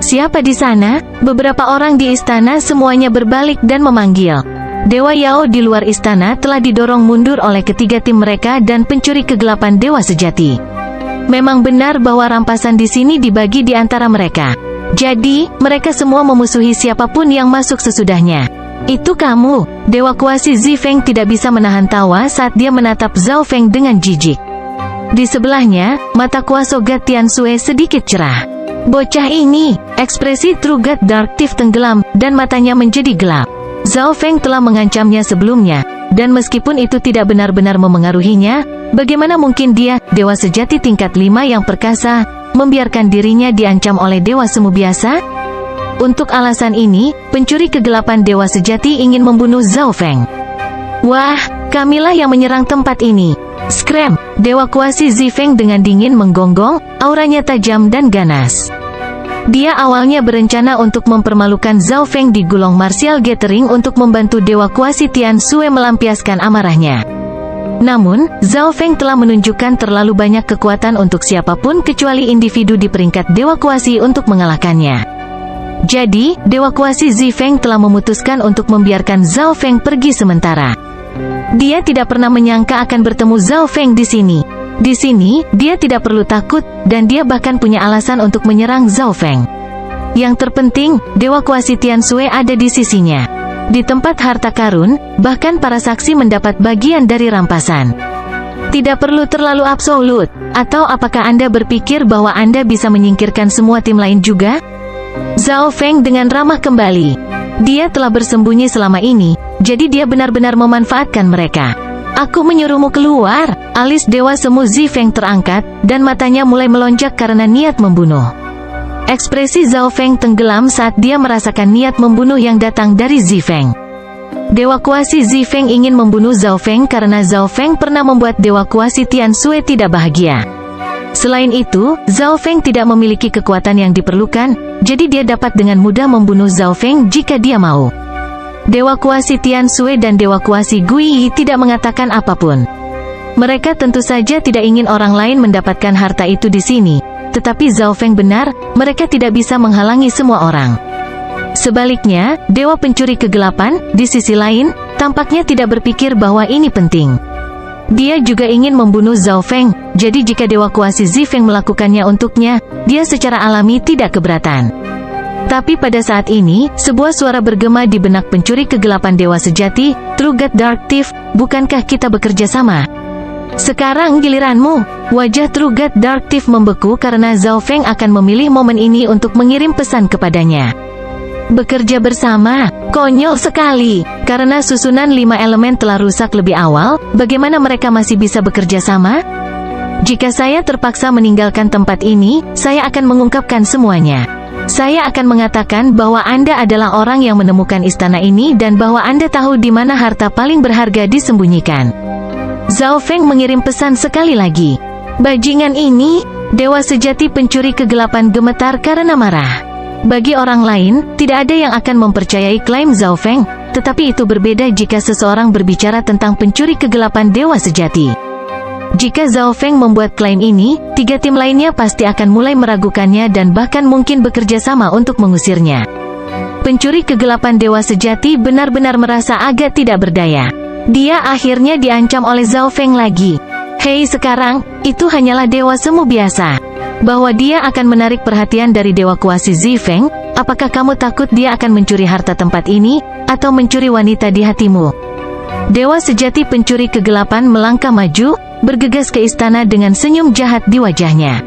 Siapa di sana? Beberapa orang di istana semuanya berbalik dan memanggil. Dewa Yao di luar istana telah didorong mundur oleh ketiga tim mereka dan pencuri kegelapan dewa sejati. Memang benar bahwa rampasan di sini dibagi di antara mereka. Jadi, mereka semua memusuhi siapapun yang masuk sesudahnya. Itu kamu, Dewa Kuasi Zifeng tidak bisa menahan tawa saat dia menatap Zhao Feng dengan jijik. Di sebelahnya, mata kuasa God Tiansue sedikit cerah. Bocah ini, ekspresi True God Dark Thief tenggelam, dan matanya menjadi gelap. Zhao Feng telah mengancamnya sebelumnya, dan meskipun itu tidak benar-benar memengaruhinya, bagaimana mungkin dia, Dewa Sejati tingkat 5 yang perkasa, membiarkan dirinya diancam oleh Dewa Semu biasa? Untuk alasan ini, pencuri kegelapan Dewa Sejati ingin membunuh Zhao Feng. Wah, kamilah yang menyerang tempat ini. Scram, Dewa Kuasi Zifeng dengan dingin menggonggong, auranya tajam dan ganas. Dia awalnya berencana untuk mempermalukan Zhao Feng di Gulong Martial Gathering untuk membantu Dewa Kuasi Tiansue melampiaskan amarahnya. Namun, Zhao Feng telah menunjukkan terlalu banyak kekuatan untuk siapapun kecuali individu di peringkat Dewa Kuasi untuk mengalahkannya. Jadi, Dewa Kuasi Zifeng telah memutuskan untuk membiarkan Zhao Feng pergi sementara. Dia tidak pernah menyangka akan bertemu Zhao Feng di sini. Di sini, dia tidak perlu takut, dan dia bahkan punya alasan untuk menyerang Zhao Feng. Yang terpenting, Dewa Kuasi Tiansue ada di sisinya. Di tempat harta karun, bahkan para saksi mendapat bagian dari rampasan. Tidak perlu terlalu absolut, atau apakah Anda berpikir bahwa Anda bisa menyingkirkan semua tim lain juga? Zhao Feng dengan ramah kembali. Dia telah bersembunyi selama ini, jadi dia benar-benar memanfaatkan mereka. Aku menyuruhmu keluar. Alis Dewa Semu Zifeng terangkat, dan matanya mulai melonjak karena niat membunuh. Ekspresi Zhao Feng tenggelam saat dia merasakan niat membunuh yang datang dari Zifeng. Dewa Kuasi Zifeng ingin membunuh Zhao Feng karena Zhao Feng pernah membuat Dewa Kuasi Tiansue tidak bahagia. Selain itu, Zhao Feng tidak memiliki kekuatan yang diperlukan, jadi dia dapat dengan mudah membunuh Zhao Feng jika dia mau. Dewa Kuasi Tiansue dan Dewa Kuasi Guiyi tidak mengatakan apapun. Mereka tentu saja tidak ingin orang lain mendapatkan harta itu di sini, tetapi Zhao Feng benar, mereka tidak bisa menghalangi semua orang. Sebaliknya, Dewa Pencuri Kegelapan, di sisi lain, tampaknya tidak berpikir bahwa ini penting. Dia juga ingin membunuh Zhao Feng, jadi jika Dewa Kuasi Zifeng melakukannya untuknya, dia secara alami tidak keberatan. Tapi pada saat ini, sebuah suara bergema di benak pencuri kegelapan Dewa Sejati, True God Dark Thief, bukankah kita bekerja sama? Sekarang giliranmu. Wajah True God Dark Thief membeku karena Zhao Feng akan memilih momen ini untuk mengirim pesan kepadanya. Bekerja bersama, konyol sekali. Karena susunan 5 elemen telah rusak lebih awal, bagaimana mereka masih bisa bekerja sama? Jika saya terpaksa meninggalkan tempat ini, saya akan mengungkapkan semuanya. Saya akan mengatakan bahwa Anda adalah orang yang menemukan istana ini dan bahwa Anda tahu di mana harta paling berharga disembunyikan. Zhao Feng mengirim pesan sekali lagi. Bajingan ini, Dewa Sejati Pencuri Kegelapan gemetar karena marah. Bagi orang lain, tidak ada yang akan mempercayai klaim Zhao Feng, tetapi itu berbeda jika seseorang berbicara tentang pencuri kegelapan Dewa Sejati. Jika Zhao Feng membuat klaim ini, 3 tim lainnya pasti akan mulai meragukannya dan bahkan mungkin bekerja sama untuk mengusirnya. Pencuri kegelapan Dewa Sejati benar-benar merasa agak tidak berdaya. Dia akhirnya diancam oleh Zhao Feng lagi. Hei, sekarang, itu hanyalah Dewa Semu biasa. Bahwa dia akan menarik perhatian dari Dewa Kuasi Zifeng, apakah kamu takut dia akan mencuri harta tempat ini, atau mencuri wanita di hatimu? Dewa Sejati Pencuri Kegelapan melangkah maju, bergegas ke istana dengan senyum jahat di wajahnya.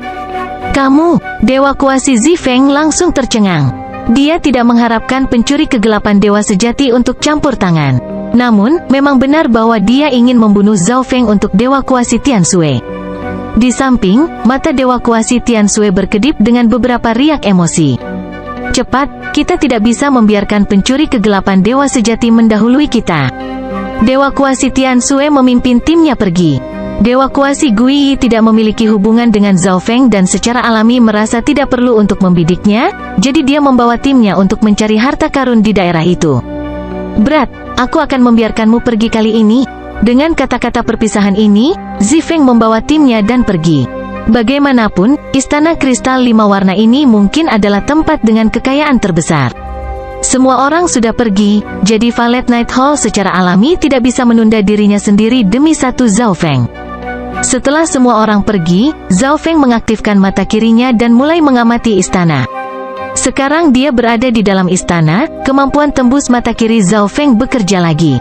Kamu, Dewa Kuasi Zifeng langsung tercengang. Dia tidak mengharapkan pencuri kegelapan Dewa Sejati untuk campur tangan. Namun, memang benar bahwa dia ingin membunuh Zhao Feng untuk Dewa Kuasi Tiansue. Di samping, mata Dewa Kuasi Tiansue berkedip dengan beberapa riak emosi. Cepat, kita tidak bisa membiarkan pencuri kegelapan Dewa Sejati mendahului kita. Dewa Kuasi Tiansue memimpin timnya pergi. Dewa kuasi Guiyi tidak memiliki hubungan dengan Zhao Feng dan secara alami merasa tidak perlu untuk membidiknya, jadi dia membawa timnya untuk mencari harta karun di daerah itu. Berat, aku akan membiarkanmu pergi kali ini. Dengan kata-kata perpisahan ini, Zi Feng membawa timnya dan pergi. Bagaimanapun, istana kristal 5 warna ini mungkin adalah tempat dengan kekayaan terbesar. Semua orang sudah pergi, jadi Valet Night Hall secara alami tidak bisa menunda dirinya sendiri demi satu Zhao Feng. Setelah semua orang pergi, Zhao Feng mengaktifkan mata kirinya dan mulai mengamati istana. Sekarang dia berada di dalam istana, kemampuan tembus mata kiri Zhao Feng bekerja lagi.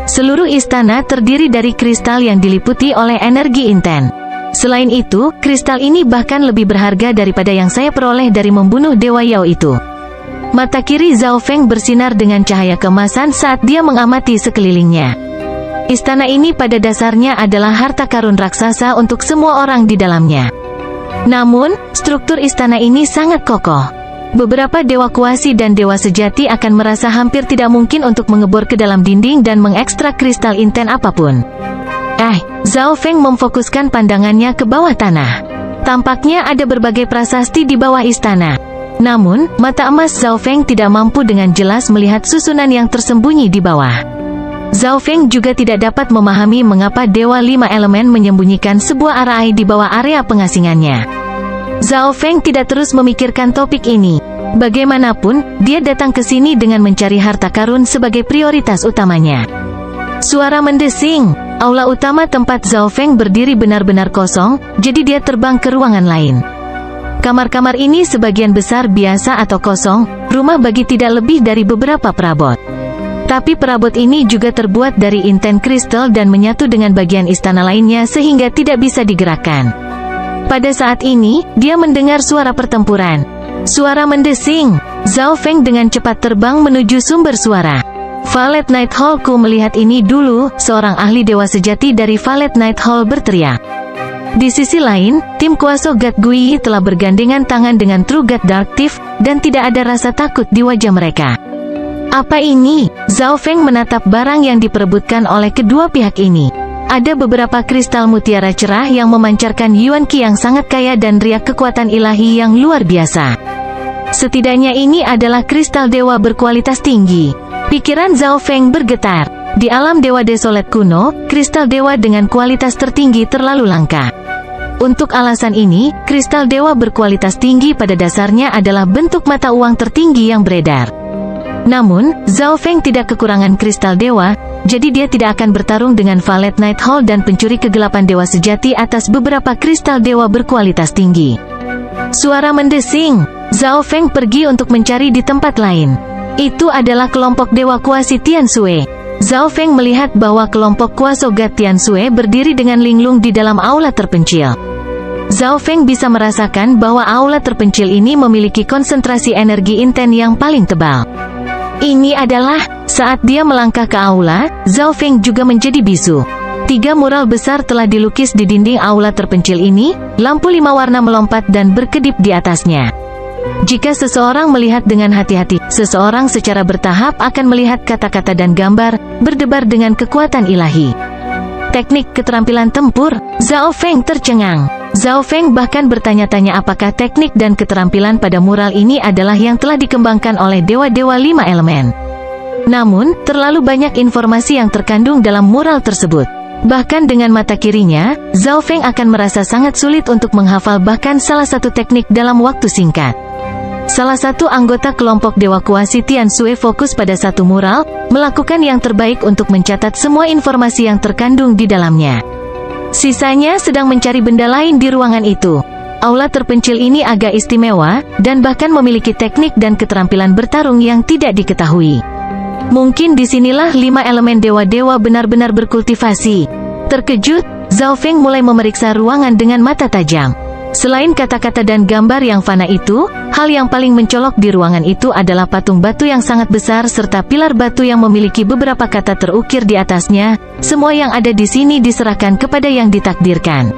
Seluruh istana terdiri dari kristal yang diliputi oleh energi intens. Selain itu, kristal ini bahkan lebih berharga daripada yang saya peroleh dari membunuh Dewa Yao itu. Mata kiri Zhao Feng bersinar dengan cahaya keemasan saat dia mengamati sekelilingnya. Istana ini pada dasarnya adalah harta karun raksasa untuk semua orang di dalamnya. Namun, struktur istana ini sangat kokoh. Beberapa dewa kuasi dan dewa sejati akan merasa hampir tidak mungkin untuk mengebor ke dalam dinding dan mengekstrak kristal inten apapun. Zhao Feng memfokuskan pandangannya ke bawah tanah. Tampaknya ada berbagai prasasti di bawah istana. Namun, mata emas Zhao Feng tidak mampu dengan jelas melihat susunan yang tersembunyi di bawah. Zhao Feng juga tidak dapat memahami mengapa Dewa 5 Elemen menyembunyikan sebuah arai di bawah area pengasingannya. Zhao Feng tidak terus memikirkan topik ini. Bagaimanapun, dia datang ke sini dengan mencari harta karun sebagai prioritas utamanya. Suara mendesing. Aula utama tempat Zhao Feng berdiri benar-benar kosong, jadi dia terbang ke ruangan lain. Kamar-kamar ini sebagian besar biasa atau kosong, rumah bagi tidak lebih dari beberapa perabot. Tapi perabot ini juga terbuat dari inten kristal dan menyatu dengan bagian istana lainnya sehingga tidak bisa digerakkan. Pada saat ini, dia mendengar suara pertempuran. Suara mendesing. Zhao Feng dengan cepat terbang menuju sumber suara. Valet Night Hall-ku melihat ini dulu, seorang ahli dewa sejati dari Valet Night Hall berteriak. Di sisi lain, tim kuasa God Guiyi telah bergandengan tangan dengan True God Dark Thief, dan tidak ada rasa takut di wajah mereka. Apa ini? Zhao Feng menatap barang yang diperebutkan oleh kedua pihak ini. Ada beberapa kristal mutiara cerah yang memancarkan Yuan Qi yang sangat kaya dan riak kekuatan ilahi yang luar biasa. Setidaknya ini adalah kristal dewa berkualitas tinggi. Pikiran Zhao Feng bergetar. Di alam dewa desolat kuno, kristal dewa dengan kualitas tertinggi terlalu langka. Untuk alasan ini, kristal dewa berkualitas tinggi pada dasarnya adalah bentuk mata uang tertinggi yang beredar. Namun, Zhao Feng tidak kekurangan kristal dewa, jadi dia tidak akan bertarung dengan Valet Night Hall dan pencuri kegelapan dewa sejati atas beberapa kristal dewa berkualitas tinggi. Suara mendesing. Zhao Feng pergi untuk mencari di tempat lain. Itu adalah kelompok dewa kuasi Tianshui. Zhao Feng melihat bahwa kelompok kuasa God Tianshui berdiri dengan linglung di dalam aula terpencil. Zhao Feng bisa merasakan bahwa aula terpencil ini memiliki konsentrasi energi inten yang paling tebal. Ini adalah, saat dia melangkah ke aula, Zhao Feng juga menjadi bisu. 3 mural besar telah dilukis di dinding aula terpencil ini, lampu 5 warna melompat dan berkedip di atasnya. Jika seseorang melihat dengan hati-hati, seseorang secara bertahap akan melihat kata-kata dan gambar, berdebar dengan kekuatan ilahi. Teknik keterampilan tempur, Zhao Feng tercengang. Zhao Feng bahkan bertanya-tanya apakah teknik dan keterampilan pada mural ini adalah yang telah dikembangkan oleh dewa-dewa 5 elemen. Namun, terlalu banyak informasi yang terkandung dalam mural tersebut. Bahkan dengan mata kirinya, Zhao Feng akan merasa sangat sulit untuk menghafal bahkan salah satu teknik dalam waktu singkat. Salah satu anggota kelompok dewa kuasi Tianshui fokus pada satu mural, melakukan yang terbaik untuk mencatat semua informasi yang terkandung di dalamnya. Sisanya sedang mencari benda lain di ruangan itu. Aula terpencil ini agak istimewa, dan bahkan memiliki teknik dan keterampilan bertarung yang tidak diketahui. Mungkin disinilah 5 elemen dewa-dewa benar-benar berkultivasi. Terkejut, Zhao Feng mulai memeriksa ruangan dengan mata tajam. Selain kata-kata dan gambar yang fana itu, hal yang paling mencolok di ruangan itu adalah patung batu yang sangat besar serta pilar batu yang memiliki beberapa kata terukir di atasnya. Semua yang ada di sini diserahkan kepada yang ditakdirkan.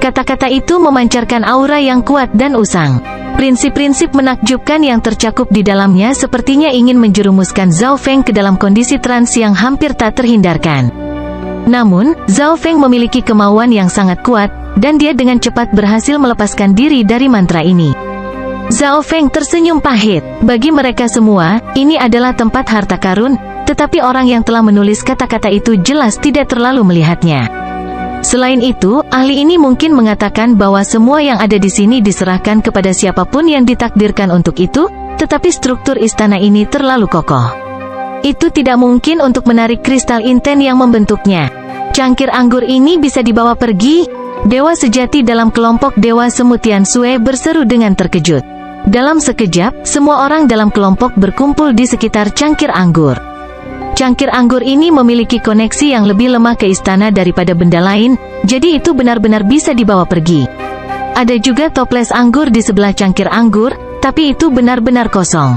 Kata-kata itu memancarkan aura yang kuat dan usang. Prinsip-prinsip menakjubkan yang tercakup di dalamnya sepertinya ingin menjerumuskan Zhao Feng ke dalam kondisi trans yang hampir tak terhindarkan. Namun, Zhao Feng memiliki kemauan yang sangat kuat, dan dia dengan cepat berhasil melepaskan diri dari mantra ini. Zhao Feng tersenyum pahit. Bagi mereka semua, ini adalah tempat harta karun, tetapi orang yang telah menulis kata-kata itu jelas tidak terlalu melihatnya. Selain itu, ahli ini mungkin mengatakan bahwa semua yang ada di sini diserahkan kepada siapapun yang ditakdirkan untuk itu, tetapi struktur istana ini terlalu kokoh. Itu tidak mungkin untuk menarik kristal inten yang membentuknya. Cangkir anggur ini bisa dibawa pergi. Dewa sejati dalam kelompok Dewa Semu Tiansue berseru dengan terkejut. Dalam sekejap, semua orang dalam kelompok berkumpul di sekitar cangkir anggur. Cangkir anggur ini memiliki koneksi yang lebih lemah ke istana daripada benda lain, jadi itu benar-benar bisa dibawa pergi. Ada juga toples anggur di sebelah cangkir anggur, tapi itu benar-benar kosong.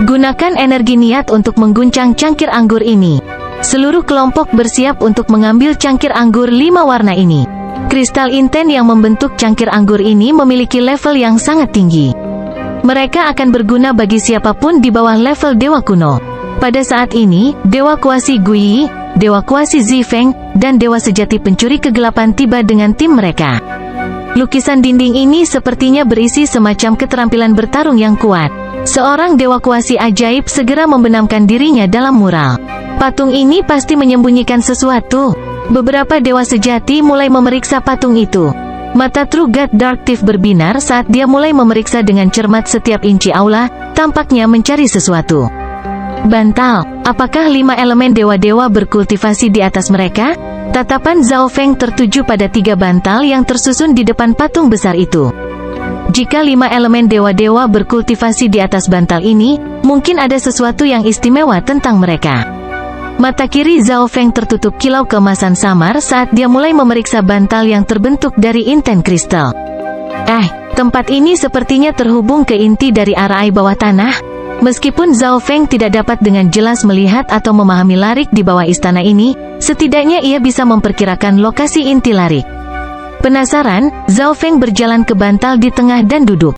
Gunakan energi niat untuk mengguncang cangkir anggur ini. Seluruh kelompok bersiap untuk mengambil cangkir anggur 5 warna ini. Kristal inten yang membentuk cangkir anggur ini memiliki level yang sangat tinggi. Mereka akan berguna bagi siapapun di bawah level dewa kuno. Pada saat ini, Dewa Kuasi Guyi, Dewa Kuasi Zifeng, dan Dewa Sejati Pencuri Kegelapan tiba dengan tim mereka. Lukisan dinding ini sepertinya berisi semacam keterampilan bertarung yang kuat. Seorang Dewa Kuasi ajaib segera membenamkan dirinya dalam mural. Patung ini pasti menyembunyikan sesuatu. Beberapa Dewa Sejati mulai memeriksa patung itu. Mata True God Dark Thief berbinar saat dia mulai memeriksa dengan cermat setiap inci aula, tampaknya mencari sesuatu. Bantal, apakah 5 elemen dewa-dewa berkultivasi di atas mereka? Tatapan Zhao Feng tertuju pada 3 bantal yang tersusun di depan patung besar itu. Jika 5 elemen dewa-dewa berkultivasi di atas bantal ini, mungkin ada sesuatu yang istimewa tentang mereka. Mata kiri Zhao Feng tertutup kilau keemasan samar saat dia mulai memeriksa bantal yang terbentuk dari inten kristal. Tempat ini sepertinya terhubung ke inti dari arai bawah tanah. Meskipun Zhao Feng tidak dapat dengan jelas melihat atau memahami larik di bawah istana ini, setidaknya ia bisa memperkirakan lokasi inti larik. Penasaran, Zhao Feng berjalan ke bantal di tengah dan duduk.